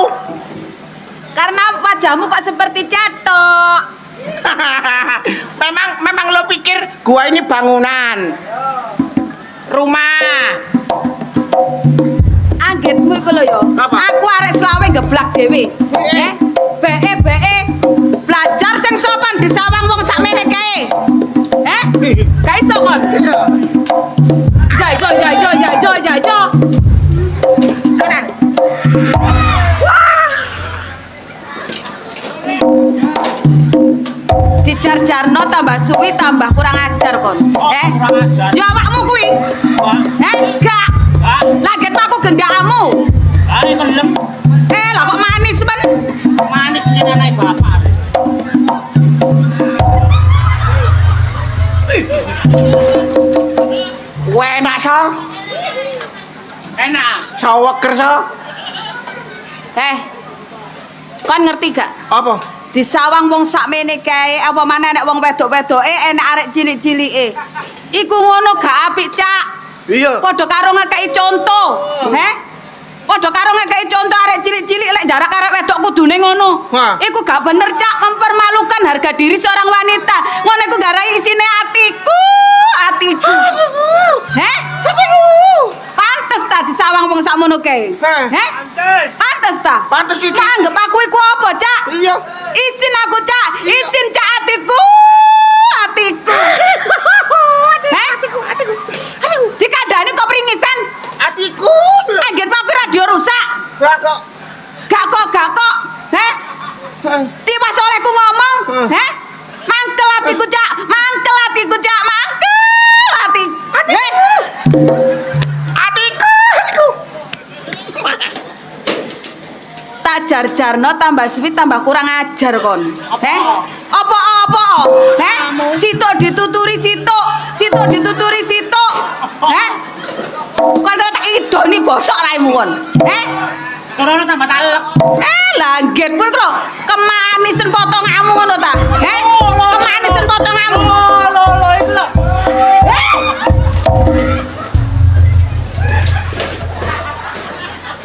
Karena wajahmu kok seperti catok. memang lo pikir gua ini bangunan. Rumah. Anggitmu iku lho ya. Apa? Aku arek selawe geblak dhewe. Beke belajar sing sopan disawang wong sakmene kae. Gak iso kon. Jo. Tenang. Dijar-jarno tambah suwi tambah kurang ajar kon. Kurang ajar. Ya awakmu kuwi. Gak. Lagi aku gendakmu. Ayo kelem. Lah kok manis men? Manis Enak so. Enak. Saweker so. Kon ngerti gak? Apa? Disawang wong sakmene kae apa maneh nek wong wedok-wedoke enek arek cilik-cilike. Iku ngono gak apik, Cak. Iya. Padha karo ngekeki contoh, Padha karo ngekeki contoh arek cilik-cilik lek jarak arek wedok kudune ngono. Hah. Iku gak bener, Cak, mempermalukan harga diri seorang wanita. Ngono iku garai isine atiku. Pantes ta disawang wong sakmono kae? Pantes ta? Pantes iki. Anggap aku iku apa, Cak? Iya. Isin aku, Cak. Isin, Cak, atiku. Dikandani kok pringisan? Atiku. Anggen aku radio rusak. Gak kok. Gak kok. Tiwas olehku ngomong, Mangkel atiku, Cak. Mangkel atiku. Tak jar-jarno tambah suwi tambah kurang ajar kon. Apa? Situk dituturi situk. Kon ora tak idoni bosok raimu kon. Karena tambah talek. Lah nggen kowe kok kemanisen potonganmu ngono ta? Kemanisen potonganmu. Lho itu lho.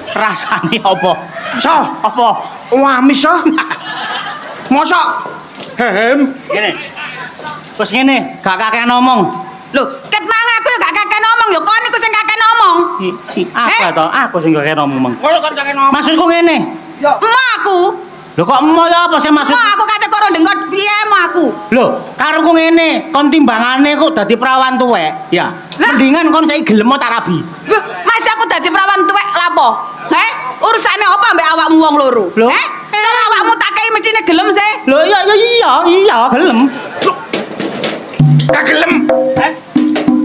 Rasane apa? So. Apa? Wamis so. Mosok. Ngene. Terus ngene, gak kakean ngomong. Lho, ket mang aku ya gak kakek ngomong ya kon iku sing kakek ngomong. Apa to? Aku sing kakean ngomong. Koyo kan kakek ngomong. Maksudku ngene. Yo. Emak aku. Lho kok emo ya apa sih maksud? Emak aku kate karo ndengkot piye emak aku. Lho, karepku ngene, kon timbangane kok dadi perawan tuwek. Ya. Lah? Mendingan kon saiki gelem ta rabi. Wah, masa aku dadi perawan tuwek lapo? Urusane apa mbek awakmu wong loro? Lho? Cara awakmu tak kei mestine gelem sih. Lho iya gelem. Gak gelem.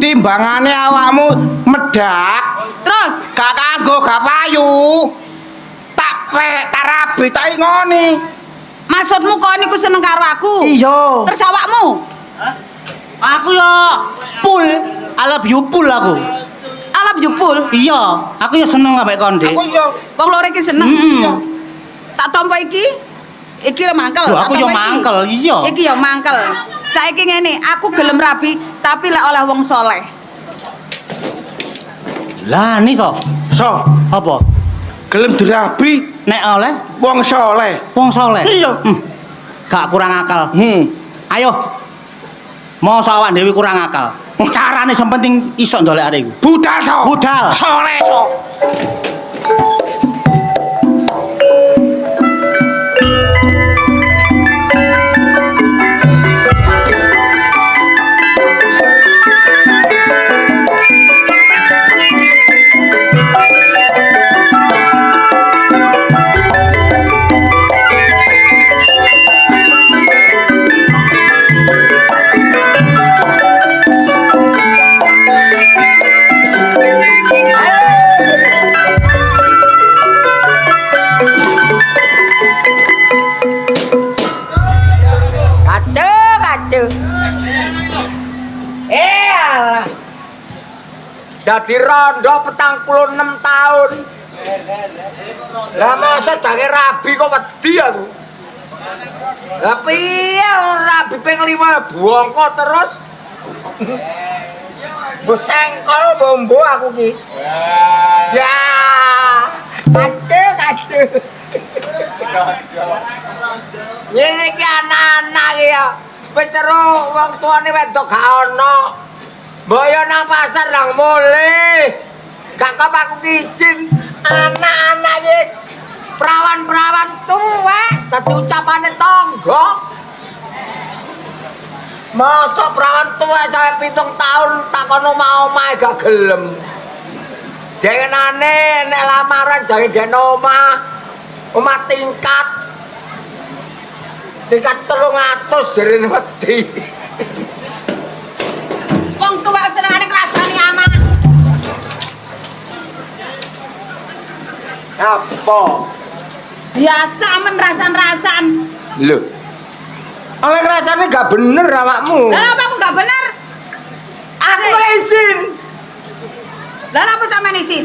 Timbangane awakmu medak. Terus Gak kanggo, gak payu. Tak rabi, tak ngoni. maksudmu kon niku seneng karo aku? Iya. Terus awakmu? Aku ya pul, I love you pul aku. Alap jupul. Iya, aku ya seneng ambek kon, Dik. Aku yo. Wong loro iki seneng. Iya. Tak tampa iki. Iki lho mangkel. Lho, tak aku yo tampa iki. mangkel, iya. Iki yo mangkel. Saiki ngene, aku gelem rabi tapi lek oleh wong soleh. Lah nika, So, apa? gelem dirabi Nek oleh wong soleh. wong saleh. Iya. Gak kurang akal. Ayo. Mosok awak dhewe kurang akal. Carane sing penting iso ndolek arek iku. Budal so. Budal. Soleh so. Dadi rondo 46 tahun. Lah masa jange rabi kok wedi aku. Lah piye rabi ping 5 bongko terus. Mbok sengkol bombo aku ki. Ya. Kacau. Ngene iki anak-anak ya. Wis terus wong tuane wedok gak ono. Boyo nang pasar nang mulih. Gak kok aku izin anak-anak wis perawan-perawan tuwek dadi ucapane tangga. Mosok perawan tuwek sampe 7 tahun tak kono omah gak gelem. Jenengane nek lamaran jange gen omah tingkat. Tingkat 300 jerene wedi. Wong tuwek senengane ngrasani anak. Apa? Biasa men rasan-rasan. Lho. Oleh rasane gak bener awakmu. Lah apa aku gak bener? Aku boleh izin. Lah napa sampean izin?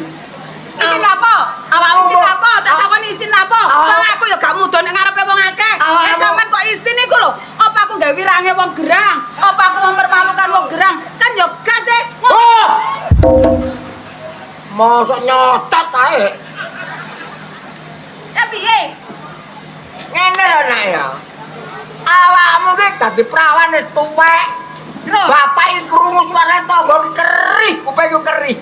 Izin apa? Awakmu Izin kok- apa? Tak takon izin apa? Awak- Wong aku ya gak mudun ning ngarepe wong akeh. Awakmu- Sampean kok izin iku lho. Apa aku gawe wirange wong gerang? Apa aku mempermalukan wong gerang? Kan ya gas e. Oh! Mosok nyotot ae. Ya piye? Ngene lho nak ya. Awakmu ki dadi prawan wis tuwek. Terus, Bapak iki krungu suara tangga ki kerih, kuping ku kerih.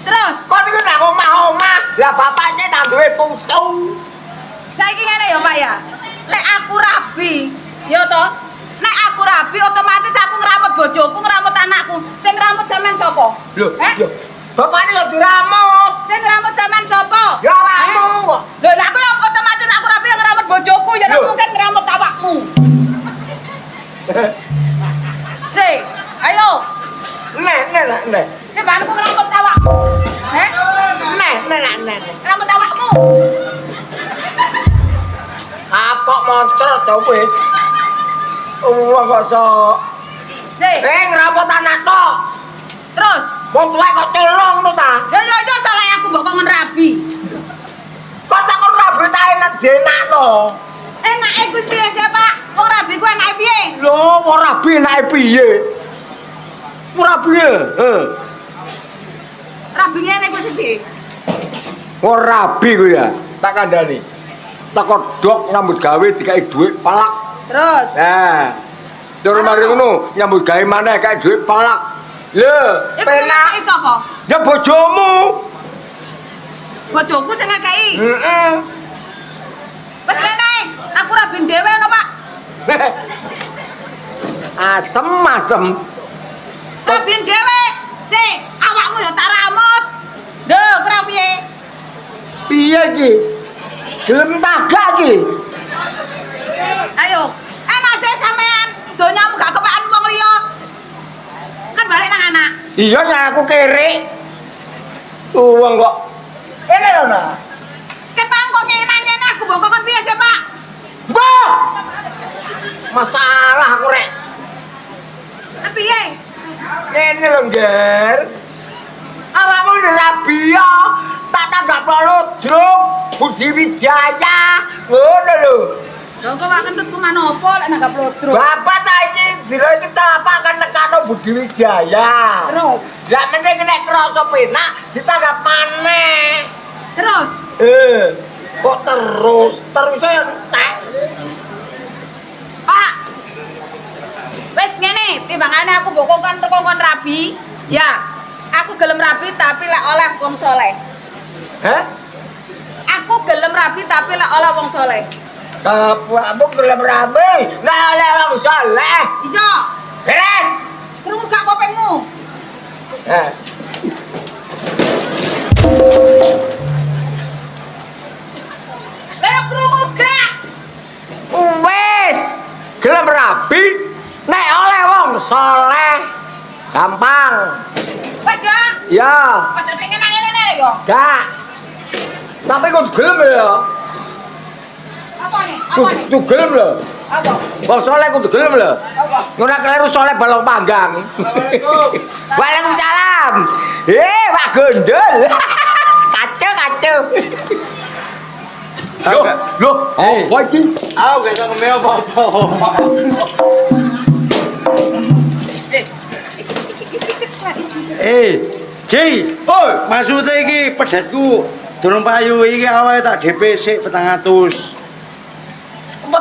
terus Kon iki nang omah-omah, lah bapaknya nang duwe putu. saiki ngene ya, Pak ya. Nek aku rabi, ya toh? Nek aku rabi otomatis aku ngramut bojoku, ngramut anakku. Sing ngramut sampean sapa? Lho, Eh? lho. Bapakne yo diramut. Sing ngramut sampean sapa? Ya awakmu. Lho, lah aku ya otomatis aku rabi yang ngramut bojoku, ya nek Lho. mungkin ngramut awakmu. Si, ayo. Nek. Ki banku ngramut awakmu. Nek. Ngramut awakmu. Kapok monster to wis. Wong kok sok. Si, Ngrapot anak tok. terus. Wong tuwek kok colong to ta? Ya salah aku mbok kok ngrabi. Kok tak kon rabi ta enak denakno. Enake Gus piye sih, Pak? Wong rabi ku enake piye? Lho, wong rabi enake piye? Wong rabi. Rabi ngene ku sih piye? Wong rabi ku ya. Tak kandhani. Teko dok nyambut gawe dikai dhuwit pelak. Terus. Nah. Tur mari ngono, nyambut gawe maneh kae dhuwit pelak. Lho, Iku sing ngekeki sapa? Ya bojomu. Bojoku sing ngekeki. Heeh. Wis ngene, aku rabi dhewe no, Pak. Asem. Rabi dhewe. Si, awakmu ya tak ramut. Duh, kira piye? Piye iki? Gelem tagak iki. Ayo, enak sih sampean. Donyamu gak kepakan wong liya. Kan balik nang anak. Iya yang aku kere. Wong kok. Ini lho nah. Ketang kok ngene aku mbok kon piye sih, Pak? Mbah. Masalah aku rek. Piye? Ngene lho, Nger. Awakmu rabia, tak tanggap lodruk, Budi Wijaya. Ngono lho. Lho kok wak kentutku manopo lek nanggap lodro. Bapak ta iki dina iki telapak kan nekano Budi Wijaya. Terus, Lah meneh nek krasa penak ditanggap maneh. terus. Kok terus ya entek. Pak. Wes ngene, timbangane aku mbok kon rabi. Ya, aku gelem rabi tapi lek oleh wong saleh. Hah? Aku gelem rabi tapi lek oleh wong saleh. Bapakmu gelem rabi, nek oleh wong saleh. Iso. Beres. Krungu gak kopengmu? Heh. Lah krungu gak? Wes, gelem rabi, nek oleh wong saleh. Gampang. Wes ya. Ya, Aja pengen nang ngene ya. gak. Tapi kok gelem ya? Apa nih? Apa nih? Kudu gelem lho. Apa? Wong saleh kudu gelem lho. Apa? Ora kleru saleh balong panggang. Waalaikumsalam. Pak Gondol. Kacau. Loh, apa iki? Aku gak iso ngombe apa-apa. Ji, Oi, maksudnya iki pedhatku durung payu iki awake tak DP sik 400. 4.000,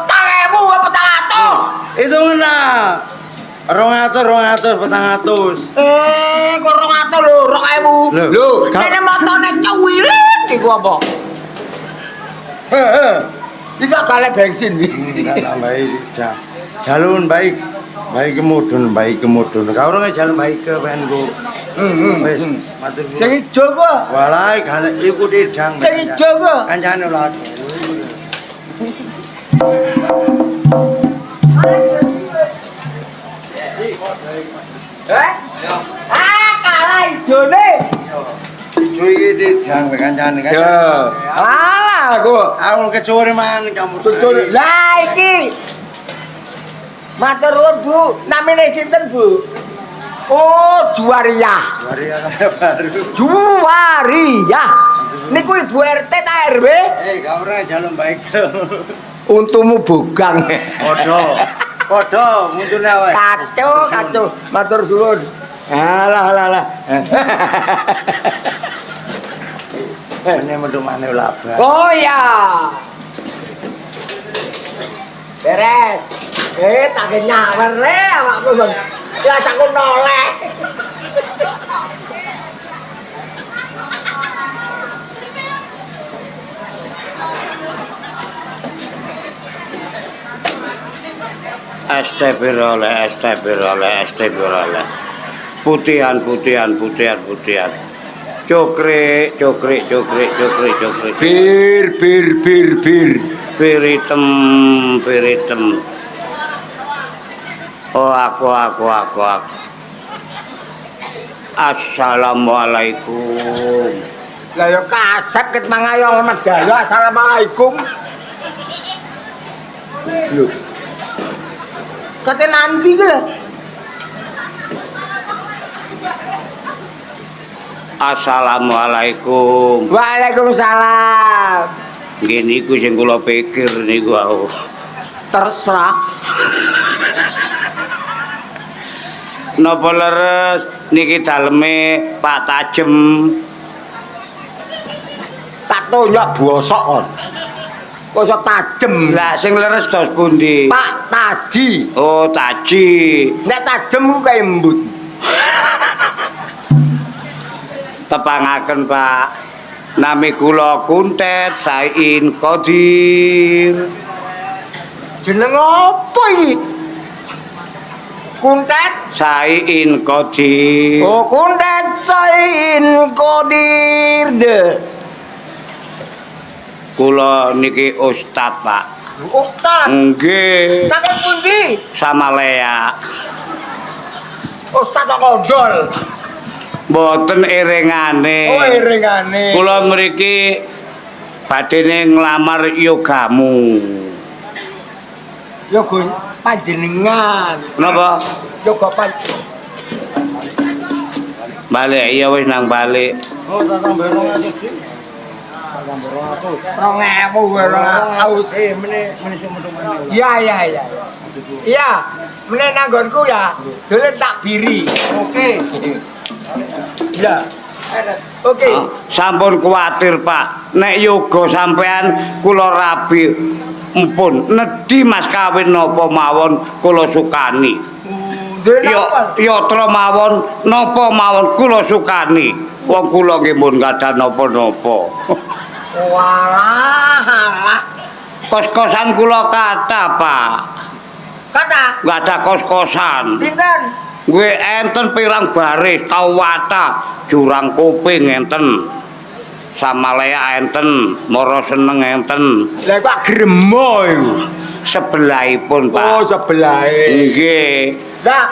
400. Itu ngena. 200, 400. Kok 200 lho, 2.000. Lho, Kene motone cuwilit iku apa? Iki gak gale bensin iki. Enggak tambahi jalun baik. Baik kemudun. Kaurunge jalan baik ke penku. Wis, matur nuwun. Sing ijo ku. Walai gale iku tidang. Sing ijo ku. Kancane lagi. Kalah ijone. Ijo iki tidang mek kancane kan. Alah aku. Aku kecuwure mangan campur. Betul. Lah iki. Matur nuwun, Bu. Namine sinten, Bu? Oh, Juwaria. Waria kaya baru. Juwaria. Niku Ibu RT ta RW? Gak ora jalan baik. Untumu bogang. Podo muncune awake. Kacau. Matur suwun. Alah. Ini metu maneh laba. Oh ya. Beres. Tak nyawer awakmu, Bang. Ya cakku noleh. Astagfirullah. Putihan. Cokrik. Bir. Piritem. Oh, aku. Assalamualaikum. Lah ya kasep ket mangayo medal. Assalamualaikum. Lho. Kate nanti ki lho. Assalamualaikum. Waalaikumsalam. Nggih niku sing kula pikir niku aku. Terserah. Napa leres niki daleme Pak Tajem. Tak tonjok bosok kon. Bosok tajem. Lah sing leres dos pundi? Pak Taji. Oh, Taji. Nek tajem ku kaya embut. Tepangaken, Pak. Nami kula Kuntet Sain Qadir. Jeneng apa iki? Kuntet. Sain Qadir. Oh, Kuntet Sain Qadir. Kula niki ustad, Pak. Ustaz. Nggih. Saking pundi? Samalaya. Ustaz kok kondol. Mboten iringane. Oh, iringane. Kula mriki badhe nglamar yogamu. Yoga panjenengan. Napa? Yoga Balik iya wis nang balik. Oh, tatang berong aja sih. 2000. Mene sing metu maneh. Iya. Iya, meneh nanggonku ya. Dulu tak biri. Oke. Ya. Oke. Sampun kuwatir, Pak. Nek yoga sampean kula rabi empun. Nedhi mas kawin napa mawon kula sukani. Yatra mawon napa mawon kula sukani. Wong kula nggih mun gadah napa-napa. Walah. Kos-kosan kula kathah, Pak. Kata. Gadah kos-kosan. Pinten? Nggih enten pirang baris, Kawata, Jurang Kuping enten. Samalaya enten, Mara Seneng enten. Lah kok gremo iku. Sebelahipun, Pak. Oh, sebelahe. Nggih. Lah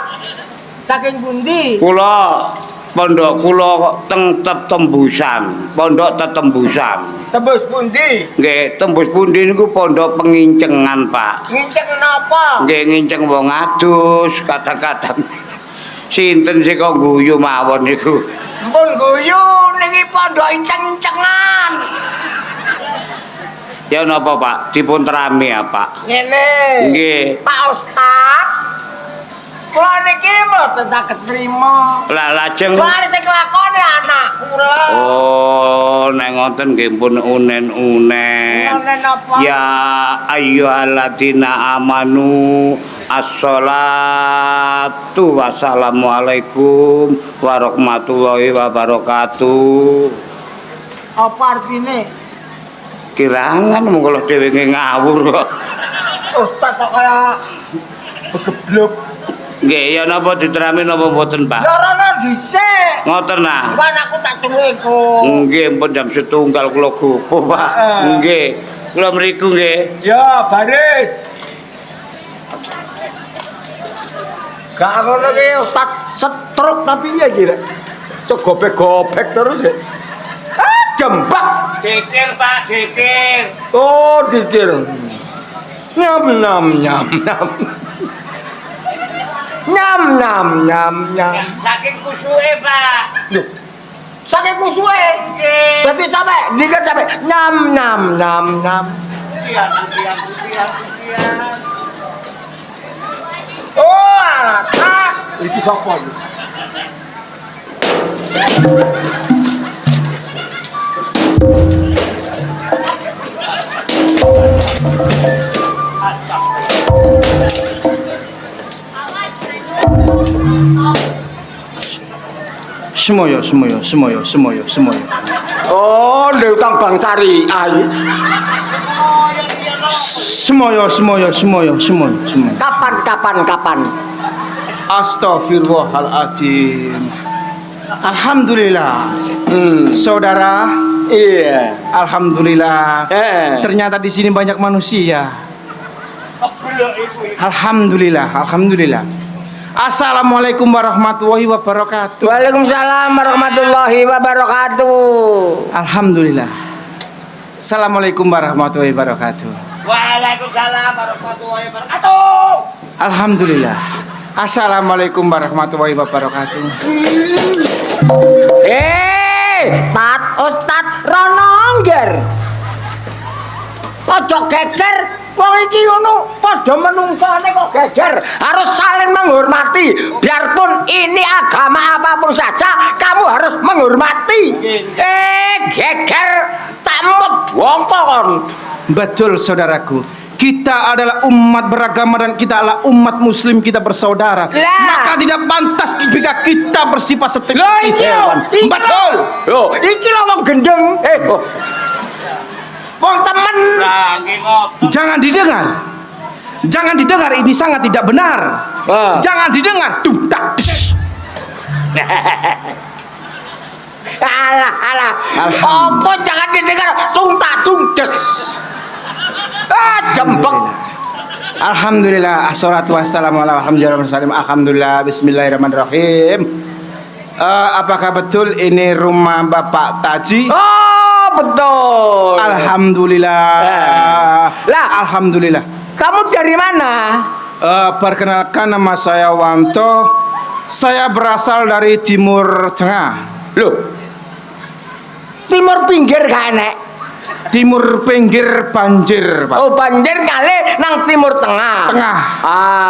saking pundi? Kula pondok kula teng Tetembusan, pondok Tetembusan. Tembus pundi? Nggih, tembus pundi niku pondok pengincengan, Pak. Nginceng napa? Nggih nginceng wong adus, kadang-kadang sinten sing kok guyu mawon niku. Mpun guyu niki pondok inceng-incengan. Ya napa, Pak? Dipun terami ya, Pak? Ngene. Nggih. Pak Ustad. Kula niki mboten tak ketrima. Lah lajeng Kuwi sing lakoni anak kula. oh, nek ngoten nggih pun unen-unen. Unen apa? Ya ayyuhalladzina amanu as-sholatu wassalamualaikum warahmatullahi wabarakatuh. Apa artine? Kirangan mung kula dhewe ngawur kok. Ustad kok kaya begeblok. Nggih, ya napa diterami napa mboten, Pak? Ya rono dhisik. Ngoten nah. Engko anakku tak tunggu. Nggih, pun jam 1 kula gopo, Pak. Nggih. Kula mriku nggih. Ya, baris. Gak ngono ki Ustad setruk tapi ya kira. Sok gobek-gobek terus ya. Jembak. Dikir, Pak, dikir. Oh, dikir. Nyam. Nyam nyam nyam nyam. Saking kusuke, Pak. Loh. Saking kusuke. Berarti sampai dikit sampai nyam nyam nyam nyam. Iya. Oh, anak. Iki sapa iki? Semoyo. Oh, Dewi Kang Bangsari. Ayo. Semoyo. Kapan? Astagfirullahaladzim. Alhamdulillah. Saudara, Iya. alhamdulillah. Ternyata di sini banyak manusia. Alhamdulillah. Assalamualaikum warahmatullahi wabarakatuh. Waalaikumsalam warahmatullahi wabarakatuh. Alhamdulillah. Assalamualaikum warahmatullahi wabarakatuh. Waalaikumsalam warahmatullahi wabarakatuh. Alhamdulillah. Assalamualaikum warahmatullahi wabarakatuh. Ustad Ronongger. Ojo geger, wong iki ngono padha menungsane kok geger. Harus saling menghormati. Biarpun ini agama apapun saja, kamu harus menghormati. Geger tak mut bongko kon. Betul saudaraku. Kita adalah umat beragama dan kita adalah umat muslim, kita bersaudara. Lah. Maka tidak pantas jika kita bersifat seperti Loh, iki hewan. iki Betul. Loh, iki lho wong gendeng. Wong temen. Jangan didengar. Jangan didengar, ini sangat tidak benar. Jangan didengar. Dudak. Alah. Apa jangan didengar tungtak tungdes. Jembek. Alhamdulillah, assalatu wassalamu ala alhamdulillah, bismillahirrahmanirrahim. Apakah betul ini rumah Bapak Taji? Oh, betul. Alhamdulillah. Lah, Alhamdulillah. kamu dari mana? Perkenalkan, nama saya Wanto. Saya berasal dari Timur Tengah. Loh. Timur pinggir gak enek. Timur pinggir banjir, Pak. Oh, banjir kali nang timur tengah. Tengah.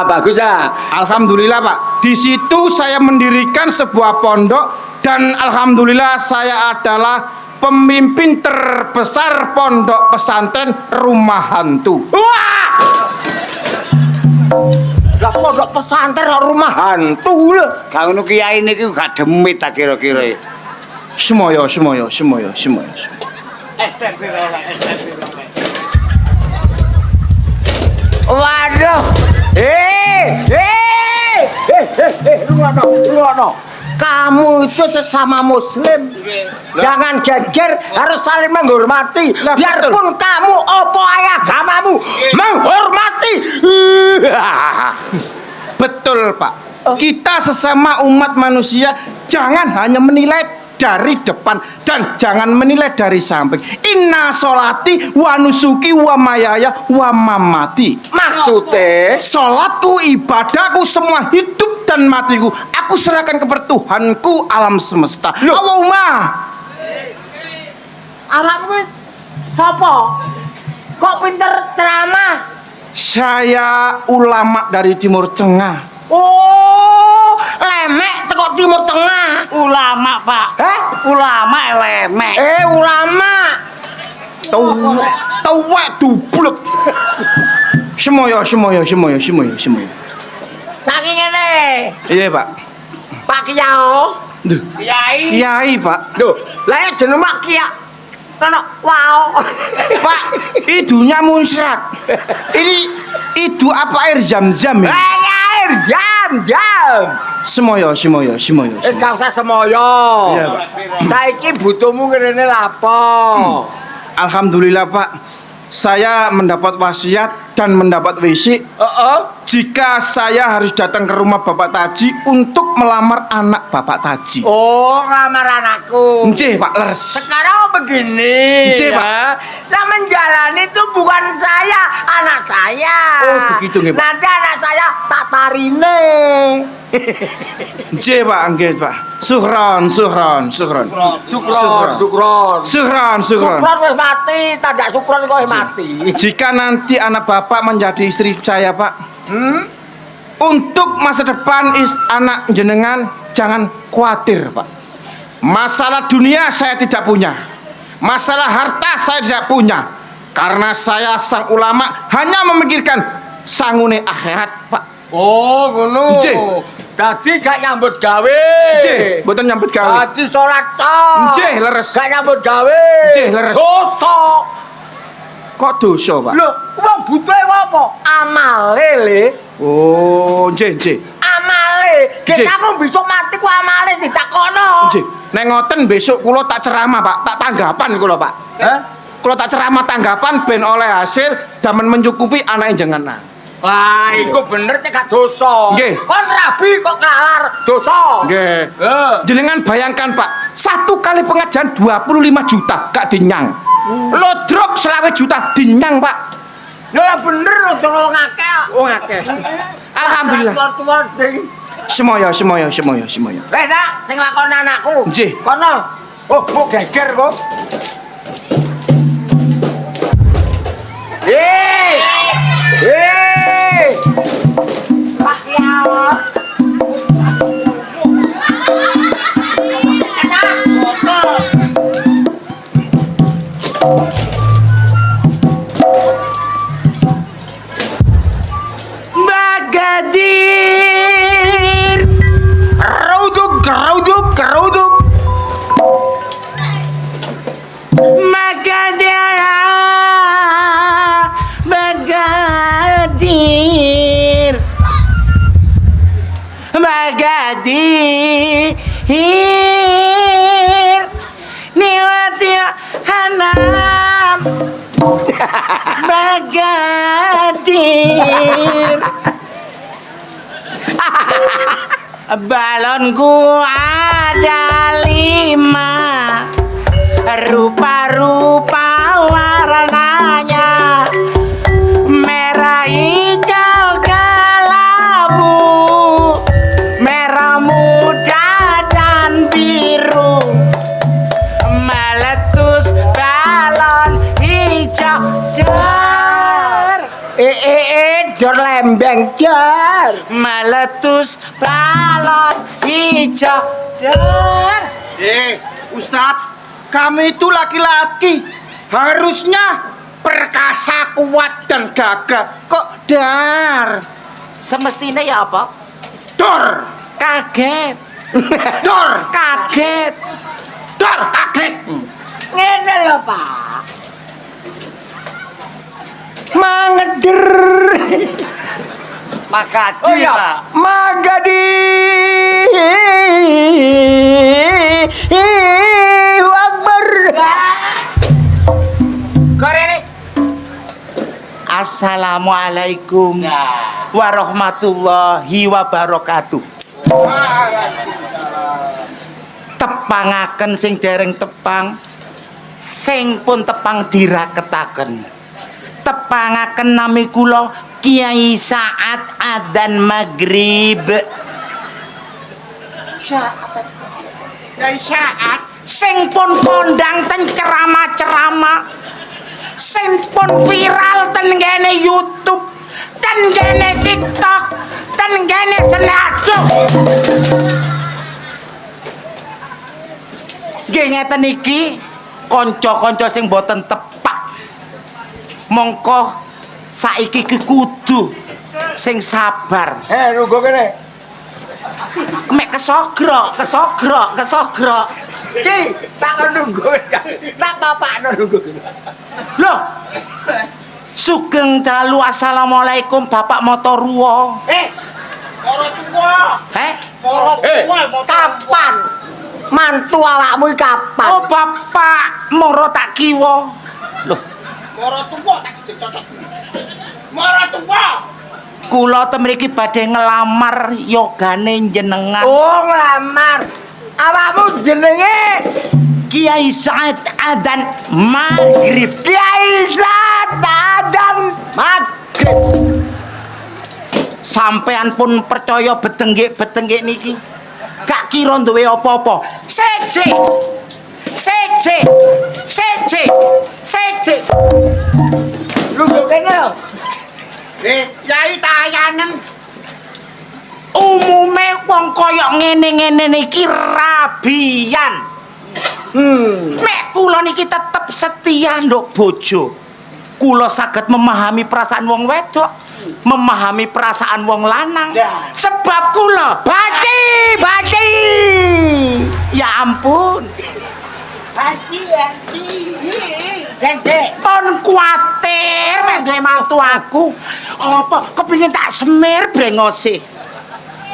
Bagus ya. Alhamdulillah, Pak. Di situ saya mendirikan sebuah pondok dan alhamdulillah saya adalah pemimpin terbesar pondok pesantren Rumah Hantu. Wah! Lah pondok pesantren rumah hantu lho. Kang ngono kiai niki gak demit ta kira-kira. Semoyo. Waduh. Ruwono. Kamu itu sesama muslim. Jangan geger, harus saling menghormati. Lah, Biarpun kamu opo agamamu, menghormati. Betul, Pak. Kita sesama umat manusia jangan hanya menilai dari depan dan jangan menilai dari samping. Inna sholati wa nusuki wa mayaya wa mamati. Maksudnya? Sholatku, ibadahku, semua hidup dan matiku aku serahkan kepada Tuhanku alam semesta. Allahumma. Arabku sapa? Kok pinter ceramah? Saya ulama dari Timur Tengah. Oh, lemek teko Timur Tengah. Ulama, Pak. Ulama lemek. Ulama. Tuwek dublek. Semoyo. Saking ngene. Iya, Pak. Pak Kiao. Duh, Kiai. Kiai, Pak. Loh, lah ya jeneng Mak Kia. Kono, wow. Pak, idunya muncrat. Ini idu apa air zam-zam ya? Air jam. Semoyo. Wis gak usah semoyo. Iya, Pak. Saiki butuhmu ngene lapo? Alhamdulillah, Pak. Saya mendapat wasiat dan mendapat wisi. jika saya harus datang ke rumah Bapak Taji untuk melamar anak Bapak Taji. Oh, ngelamar anakku. Nggih, Pak Leres. Sekarang begini Nggih, Pak. ya. Yang menjalani itu bukan saya, anak saya. Oh, begitu nggih, Pak. Nanti anak saya tak tarine. Nggih, Pak, nggih, Pak. Suhron. Sukron. Sukron wis mati, tandak sukron kok wis mati. Jika nanti anak Bapak menjadi istri saya, Pak, untuk masa depan anak jenengan jangan khawatir, Pak. Masalah dunia saya tidak punya. Masalah harta saya tidak punya. Karena saya sang ulama hanya memikirkan sangune akhirat, Pak. Oh, ngono. Nggih. Dadi gak nyambut gawe. Nggih, mboten nyambut gawe. Dadi salat tok. Nggih, leres. Gak nyambut gawe. Nggih, leres. Dosa. Kok dosa, Pak? Lho, wong butuhe apa? Amale le. Oh, nggih, nggih. Amale. Nggih. Kita kok besok mati ku amale ditakono. Nggih. Nek ngoten besok kula tak ceramah, Pak. Tak tanggapan kula, Pak. Hah? Kula tak ceramah tanggapan ben oleh hasil damen mencukupi anak jenengan. Wah, iku bener cek gak dosa. Nggih. Kon rabi kok kalar dosa. Nggih. Jenengan bayangkan, Pak. Satu kali pengajian 25 juta gak dinyang. Lodrok 20 juta dinyang, Pak. Ya bener lho ngakeh. Oh, akeh. Alhamdulillah. Tua-tua ding. Semoyo. Wes nak, sing lakoni anakku. Nggih. Kono. Oh, kok geger kok. Pak Yawon. Bagadir. Geruduk. Magadir. Bagadir. Niwatil hanam. Bagadir. Balonku ada 5, rupa-rupa warnanya, merah, hijau, kelabu, merah muda dan biru, meletus balon hijau dar. Jor lembeng jor. Meletus balon hijau dar. Ustadz, kami itu laki-laki, harusnya perkasa, kuat dan gagah. Kok dar? Semestinya ya apa? Dor, Kaget. dor, Kaget. dor, kaget. Ngene lho, Pak. Mangeder. Makasih, Oh iya, Pak. Magadi. Akbar. Korene. Assalamualaikum warahmatullahi wabarakatuh. Tepangaken sing dereng tepang, sing pun tepang diraketaken. Tepangaken nami kula Kiai Saat adzan maghrib. Kiai Saat. Sing pun kondang ten ceramah-ceramah, sing pun viral ten gene YouTube, ten gene TikTok, ten gene senado. Nggih ngeten iki kanca-kanca sing boten tepak. Mongko saiki ki kudu sing sabar. Nunggu kene. Mek kesogrok. Ki, tak nunggu. Tak bapakno nunggu. Loh. Sugeng dalu assalamualaikum Bapak Motorua. Moro tua. Moro tua. Kapan? Mantu awakmu iki kapan? Oh Bapak moro tak kiwa. Loh, Moro tua tak cocok. Moro tua. Kula temriki badhe ngelamar yogane jenengan. Oh, nglamar. Awakmu jenenge Kiai Said Adan Maghrib. Kiai Satan Maghrib. Sampean pun percaya betenggik niki. Gak kira duwe apa-apa. Siji. Lu yo kene lho. Yai tayanen Umume wong kaya ngene-ngene niki rabian. Mek kula niki tetep setia nduk bojo. Kula saged memahami perasaan wong wedok, memahami perasaan wong lanang. Sebab kula Baci. ya ampun, pun kuatir mek duwe mantu aku. Apa kepengin tak semer brengose.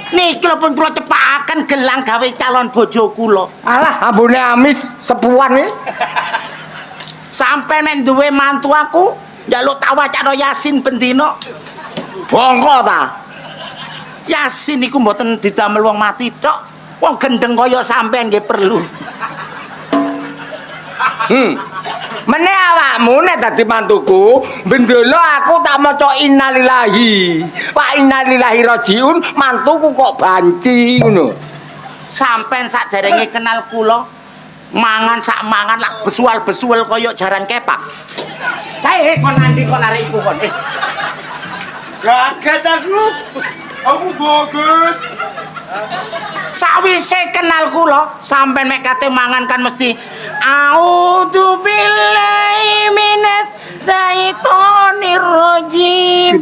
Niki lho pun kula cepakaken gelang gawe calon bojo kula. Alah, ambune amis sepuan iki. Sampai nek duwe mantu aku njaluk tak wacana Yasin bendina. Bongko ta? Yasin iku mboten didamel wong mati tok. Wong gendeng kaya sampean nggih perlu. Mene awakmu nek dadi mantuku, bendolo aku tak maca innalillahi. Wa innalillahi rajiun, mantuku kok banci ngono. Sampean saderenge kenal kula, mangan sak mangan lak besual-besual kaya jaran kepak. Kon nandi kon arek iku kon. gaget aku. Aku gaget. Sawise kenal kula, sampean mek kate mangan kan mesti A'udzubillahi minas syaitonir rajim.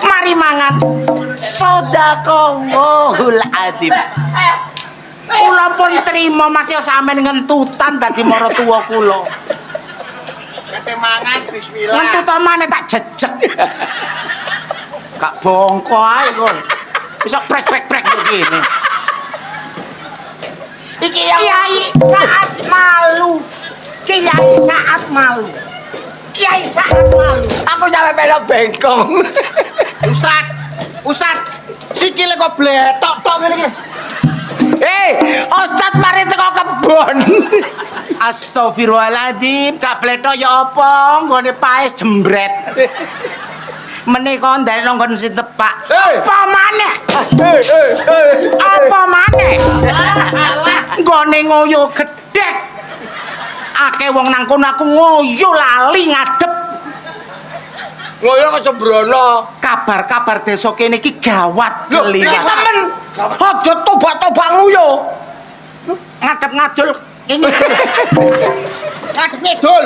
Mari mangan. Shadaqallahul adzim. Kula pun trima masih sampean ngentutan dadi maratuwa kula. Kate mangan bismillah. Ngentut maneh tak jejeg. Gak bongko ae kon. Bisa prek-prek-prek begini. Iki yang Kiai saat malu. Kiai saat malu. Kiai saat malu. aku sampe melok bengkong. Ustad, sikile kok bletok-tok ngene iki. Ustaz mari teko kebon. Astagfirullahaladzim, gak bletok ya apa? Nggone paes jembret. Menika ndek nggon si tepak. Apa maneh? Apa maneh? Nggone ngoyo gedhek. Akeh wong nang kono aku ngoyo lali ngadep. Ngoyo kok Sembrono. Kabar-kabar desa kene iki gawat Lho, iki keliwat. temen. Aja tobat-tobat nguyo. Ngadep ngadul ini. Ngadep ngidul.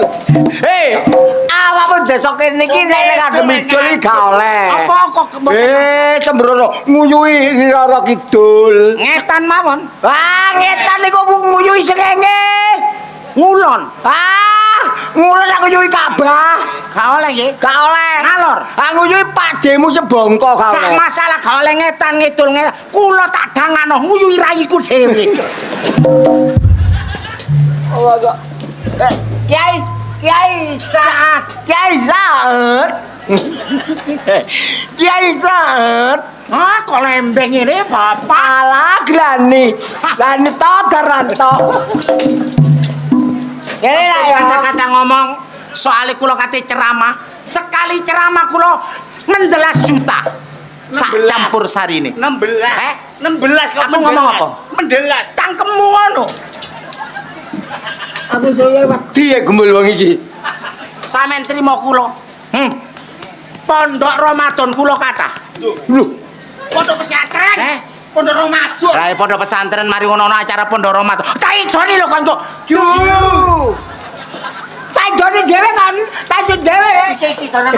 Awakmu desa kene iki nek ngadep idul iki gak oleh. Apa kok Sembrono nguyuhi Rara Kidul. ngetan mawon? Ngetan niku nguyuhi srengenge. Ngulon. Ngulon aku nyuwi Ka'bah. Gak oleh nggih. Gak oleh. Ngalor. Aku nyuwi Pakdemu sebongko gak Gak oleh. masalah gak oleh ngetan ngidul ngetan. Kula tak dangano nguyuhi rayiku dhewe. Oh, kok. Kiai Saat. Kiai Saat. Ah, kok lembeng ini bapak. Alah glani. Glani to daranto. Kene lah ya. Kata-kata ngomong soal kula kate ceramah. Sekali ceramah kula 16 juta. Sak campur sarine. 16. 16 kok Aku ngomong apa? Mendelas. Cangkemmu ngono. Aku saya wedi ya gembul wong iki. Sampeyan trimo kula. Pondok Ramadan kula kathah. Lho, Pondok pesantren. Pondok Ramadan. Lah pondok pesantren mari ngono acara pondok Ramadan. Tak ijoni lho kanca. tanjone dhewe kan, tanjone dhewe. Iki tenan.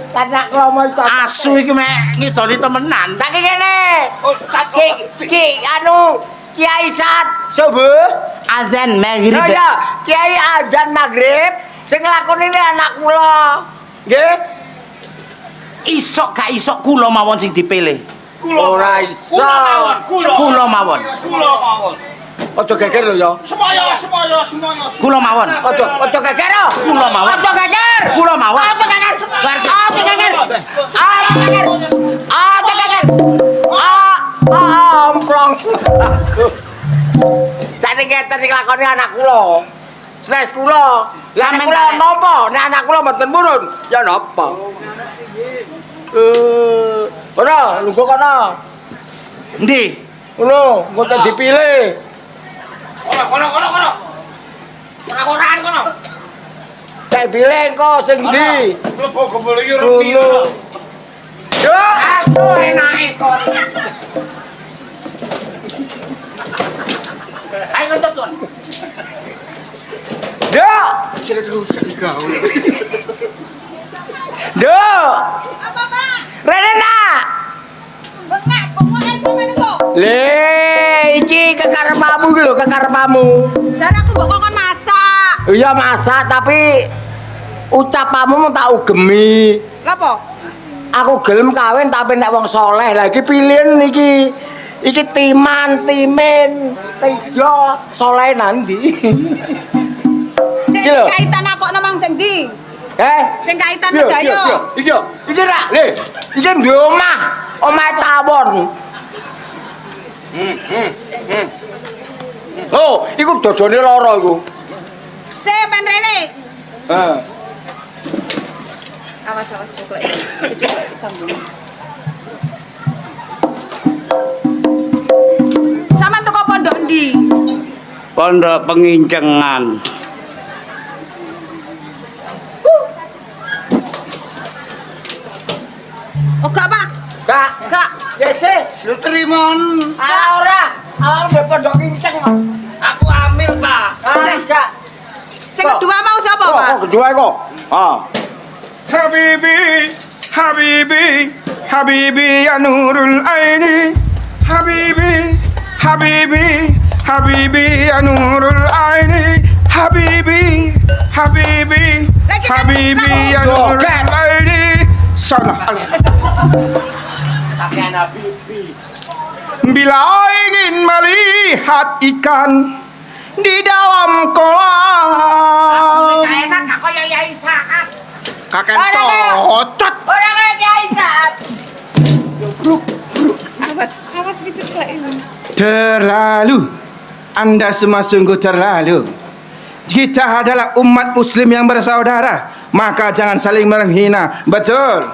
Karena klomo iku Asu iki mek ngidoni temenan. saking kene. Ustaz ki anu Kiai Saat sobo Azan maghrib. Oh ya, Kiai azan maghrib sing nglakoni ini anak kula. Nggih. Isok gak isok kula mawon sing dipilih. Ora iso. Kula mawon. Aja geger lho ya. Semoyo. Kula mawon. Aja geger. Kula mawon. Aja geger. Kula mawon. Apa geger? Ngerti. Apa geger? Apa geger? Amplong. Sakniki ngeten iki lakone anak kula. Stres kula. Lah nek kula napa? Nek anak kula mboten purun, ya napa? Kono, lungguh kono. Endi? Ngono, engko tak dipilih. Kono. Ora-oraan kono. Tak pilih engko sing ndi? Gembul iki Dulu. Yo, aku enake kon. Ayo ngetut, Tuan. Yo, Yo. Apa, Pak? Rene nak. Bengak sampean kok. Le, iki kekarepamu iki lho, kekarepamu. Jan aku mbok kongkon masak. Iya masak tapi ucapamu mau tak ugemi. Lha apa? Aku gelem kawin tapi nek wong soleh. Lah iki pilihan iki. Iki timan, timin, tejo, soleh nanti. Sing Iya. kaitan aku nemang sing ndi? Sing kaitan Iya, dayo. Iki ra, le. Iki ndi omah, omah tawon. Oh, iku dodone lara iku. Ben rene. Heeh. Awas coba. Sambung. Sampeyan teko pondok ndi? Pondok Pengincengan. Oh, gak, Pak. Kak, Gak. ya sih, lu trimon. Ah, ora. Awal mbek pondok kinceng kok. Aku amil, Pak. Kak. Sing kedua mau sapa, Pak? Kok kedua kok? Ah. Habibi ya nurul aini. Habibi ya nurul aini. Habibi ya nurul aini. Salah. Bila ingin melihat ikan di dalam kolam. Enak gak koyo Yai Saat. Kakek cocot. Ora kaya Yai Saat. Awas kecepet ini. Terlalu. Anda semua sungguh terlalu. Kita adalah umat muslim yang bersaudara. Maka jangan saling menghina. Betul.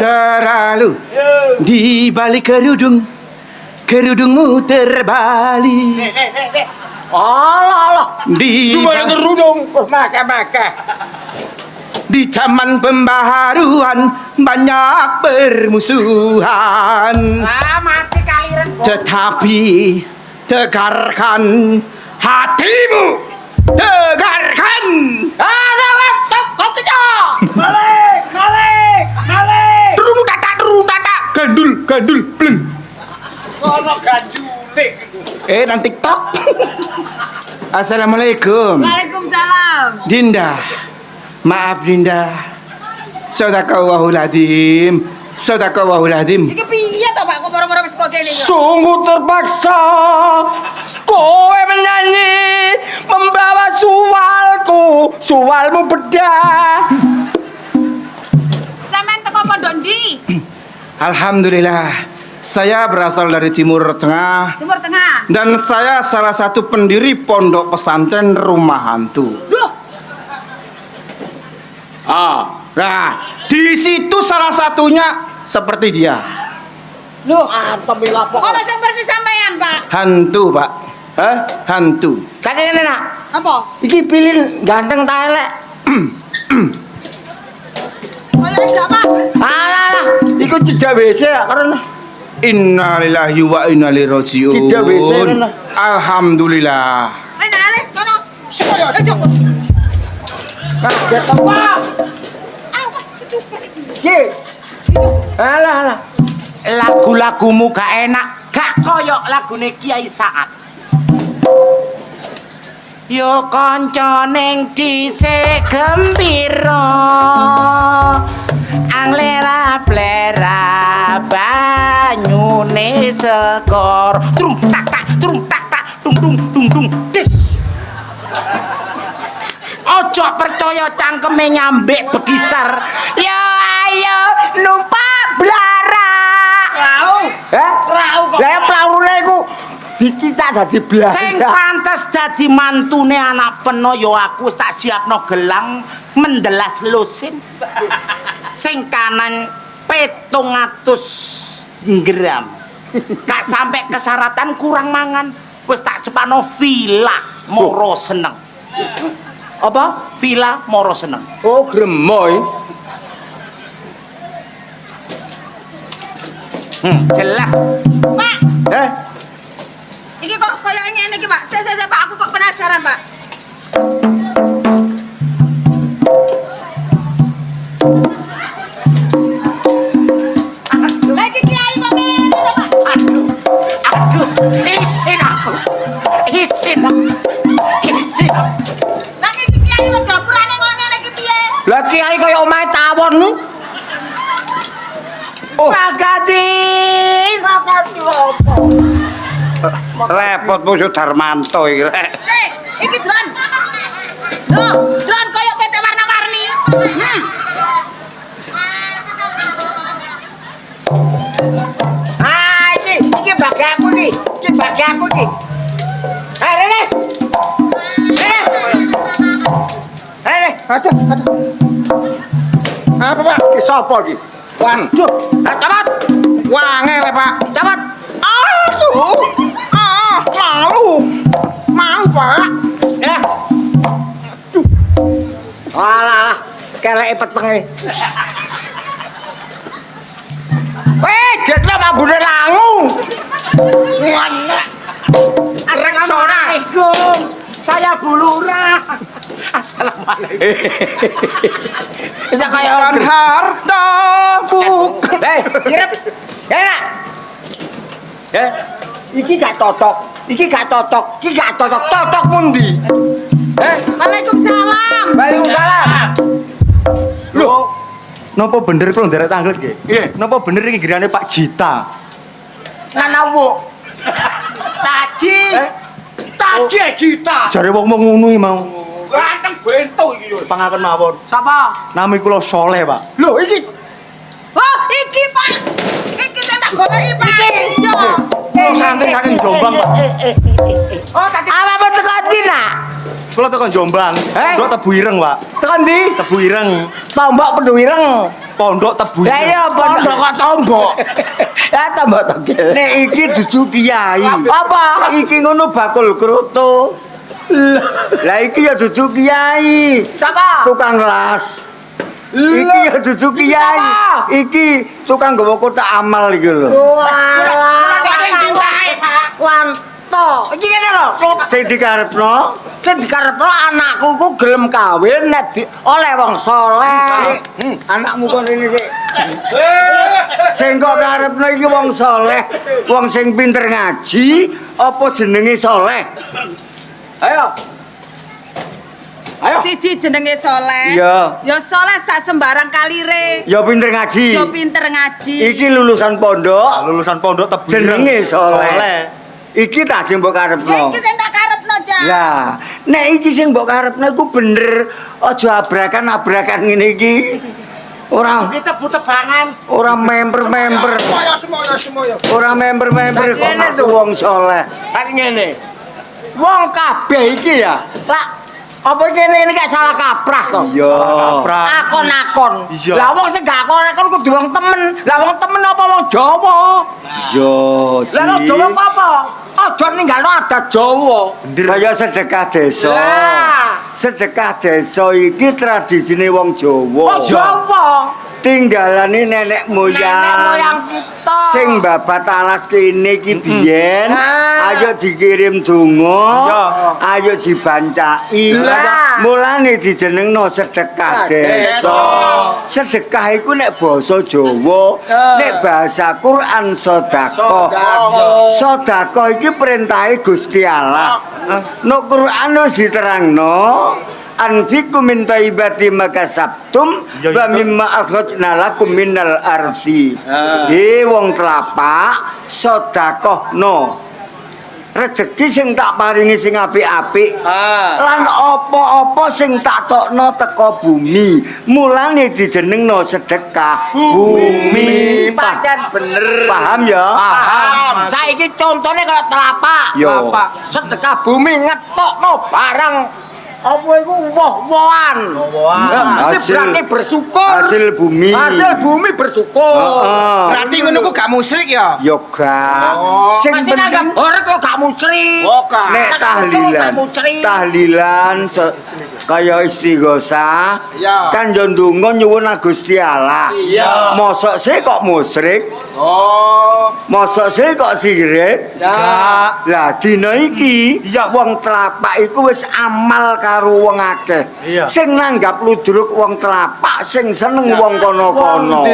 Terlalu. Di balik kerudungmu terbalik. Allah. Di kerudung. Maka. Di zaman pembaharuan banyak bermusuhan. Mati kaliren. Tetapi tegarkan hatimu. Tegarkan. Kok kejo. Malik. Durung data. Gandul, bleng. Kono ganjulik. Nang TikTok. Assalamualaikum. Waalaikumsalam. Dinda. Maaf Dinda. Sadaqallahul adzim. Iki piye to, Pak? Kok moro-moro wis kok kene iki? Sungguh terpaksa kowe menyanyi membawa suwalmu bedah. Sampeyan teko pondok ndi? Alhamdulillah. Saya berasal dari Timur Tengah. Timur Tengah. Dan saya salah satu pendiri pondok pesantren Rumah Hantu. Duh, Nah, di situ salah satunya seperti dia. Loh, antem iki lapo. ono sing persis sampeyan, Pak. Hantu, Pak. Hantu. Saking ngene nak. Apa? Iki pilih ganteng ta elek? Kaya gak, Pak. Alah, iku jejak WC ya karena Innalillahi wa inna ilaihi rajiun. Tidak bisa, Nana. Alhamdulillah. Ale, kono. Semoyo. kaget apa? Awas kecepet iki. Ki. Alah. Lagu-lagumu gak enak, gak koyok lagune Kiai Saat. Yo kanca ning dhisik gembira. Anglera plera banyune sekor. Trung tak tak tung tung dung dis. Ojo percaya cangkeme nyambek bekisar. Ya ayo numpak blarak. Rau. Heh? Rau kok. Lah plaurune iku dicita dadi blarak. Sing pantes dadi mantune anak peno ya aku wis tak siapno gelang mendelas lusin. Sing kanan 700 gram. Gak sampai kesaratan kurang mangan. Wis tak sepano villa moro seneng. Apa? Villa moro seneng. Oh, gremoy. Jelas. Pak, Eh, iki kok koyo ngene iki, Pak. Saya Pak, aku kok penasaran, Pak. Lagi kiai kok ngene to, Pak? Aduh, isin aku. Isin. Lagi kiai kok dapurane kok ngene iki piye? Lah kiai kaya omahe tawon. Oh, Pagatin. Pagatin apa? repot musuh Darmanto iki. Sik, iki dron. Loh, dron koyo PT warna-warni. Ah, iki bagi aku iki. Iki bagi aku iki. Rene. Rene. Ada. Apa, Pak? Iki sapa iki? Waduh, Lah cepet. wangel ya, Pak. Cepet. Aduh. Malu, Pak. Ya. Walah, keleke petenge. Jetlah mabune langu. Assalamualaikum. Saya Bu Lurah. Assalamualaikum. Bisa kaya Bukan harta, bukan. Hei, sirep. Enak. Ya, iki gak cocok. Iki gak cocok. Iki gak cocok. Cocok mundi. Waalaikumsalam. Waalaikumsalam. Loh, nopo bener kalau nderek tanglet nggih? Iya. Nopo bener iki gerane Pak Jita? Nanawu. Taji. Taji Jita. Jare wong-wong ngono iki mau. Ganteng bento iki yo. Pangaken mawon. Sapa? Nami kula Soleh, Pak. Lho, iki Oh, iki Pak. Iki sing tak goleki Pak. Ijo. Kula santri saking Jombang, Pak. Oh, tadi apa teko ndi, Nak? Kula tekan Jombang. Eh? Pondok Tebu Ireng, Pak. Teko ndi? Tebu Ireng. Tombok Pendu Ireng. Pondok Tebu Lah Ireng. iya pondok kok tombok. Lah tombok togel. Nek iki dudu kiai. Apa? Iki ngono bakul kroto. Lah iki ya dudu kiai. Sapa? Tukang las. Iki ya dudu kiai. Siapa? Iki tukang gawa kotak amal iki lho. Walah, saking cintae, Pak. Wanto. Iki ngene lho. Sing dikarepno, Sing dikarepno anakku ku gelem kawin nek oleh wong saleh. anakmu kon rene sik. Sing kok karepno iki wong saleh, wong sing pinter ngaji, apa jenenge saleh? Ayo. Ayo. Siji jenenge Soleh. Iya. Ya Soleh sak sembarang kalire. Ya pinter ngaji. Ya pinter ngaji. Iki lulusan pondok, Lulusan Pondok Tebu Ireng. jenenge saleh. Iki tak sing mbok Ya karepno. iki sing tak karepno, Cak. Lah, nek iki sing mbok karepno iku bener, aja abrakan-abrakan ngene iki. Ora Kita butuh tebangan. ora member-member. Semoyo. Ora member-member kok Ngene ngaku tuh. wong saleh. Kayak ngene. Wong kabeh iki ya. Lah, apa ini gak salah kaprah to? Iya. Akon-akon. Iya. Lah wong sing gak akon-akon kudu wong temen. Lah wong temen apa wong Jawa? Iya, Lah wong Jawa ku apa? Aja ninggalno adat Jawa. Kaya sedekah desa. Lah, Sedekah desa iki tradisine wong Jawa. wong Jawa. Tinggalane nenek moyang. Nenek moyang kita. Sing babat alas kene iki biyen, Ah. ayo dikirim donga, Iya. ayo dibancaki. Lah. Mulane dijenengno sedekah desa. Sedekah iku nek basa Jawa, nek bahasa Quran sedekah. Sedekah iki perintahe Gusti Allah. Nek Quran wis diterangno, anfiqu min thayyibati makasabtum Ya, wa ya. mimma akhrajna lakum minal ardi. Wong telapak sedekahno. rezeki sing tak paringi sing apik-apik. Lan apa-apa sing tak tokno teko bumi. Mulane dijenengno sedekah bumi. Pancen bener. Paham ya? Paham. Saiki contone kaya telapak. Yo. Sedekah bumi ngetokno barang apa iku woh-wohan. Mesti berarti bersyukur. Hasil bumi. Hasil bumi bersyukur. Berarti ngono ku gak musyrik ya? Yoga. Sing penting ora kok gak musyrik. Nek tahlilan kaya istighosah Ya. kan yo ndonga nyuwun Gusti Allah. Iya. Mosok sih kok musyrik? Oh. Mosok sih kok sirik? Gak. Lah dina iki wong telapak iku wis amal karo wong akeh. Iya. Sing nanggap ludruk wong telapak, sing seneng wong kono-kono.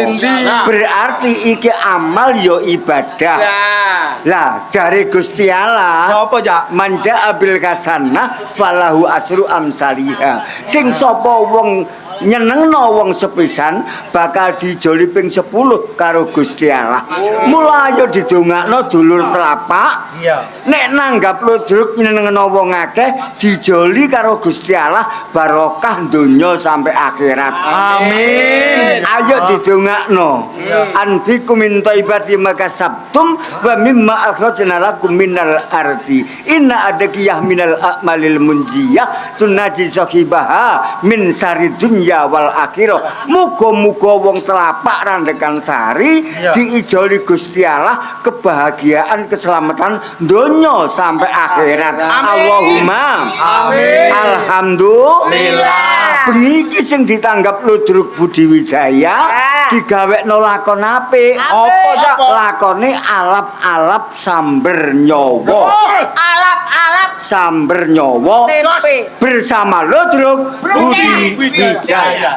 Berarti iki amal ya ibadah. Lah jare Gusti Allah, Apa, Jak? manja abil kasanah falahu asru amsaliha. Sing sapa wong nyenengno wong sepisan bakal dijoli ping 10 karo Gusti Allah. Mula ayo didongakno dulur telapak. Iya. Nek nanggap ludruk nyenengno wong akeh dijoli karo Gusti Allah barokah donya sampai akhirat. Amin. Ayo didongakno. Anfikum min thayyibati makasabtum wa mimma akhrajna lakum minal ardi. Inna adaqiyah minal a'malil munjiyah tunaji sahibaha min sari dunya wal akhirah. Muga-muga wong telapak randekan sari diijoli Gusti Allah kebahagiaan keselamatan donya sampai akhirat. Allahumma Amin. alhamdulillah. Bengi iki sing ditanggap ludruk Budi Wijaya digawekno lakon apik. Apa, Jak? Lakone alap-alap samber nyawa. Alap-alap Samber nyawa tempe. bersama ludruk Budi Wijaya.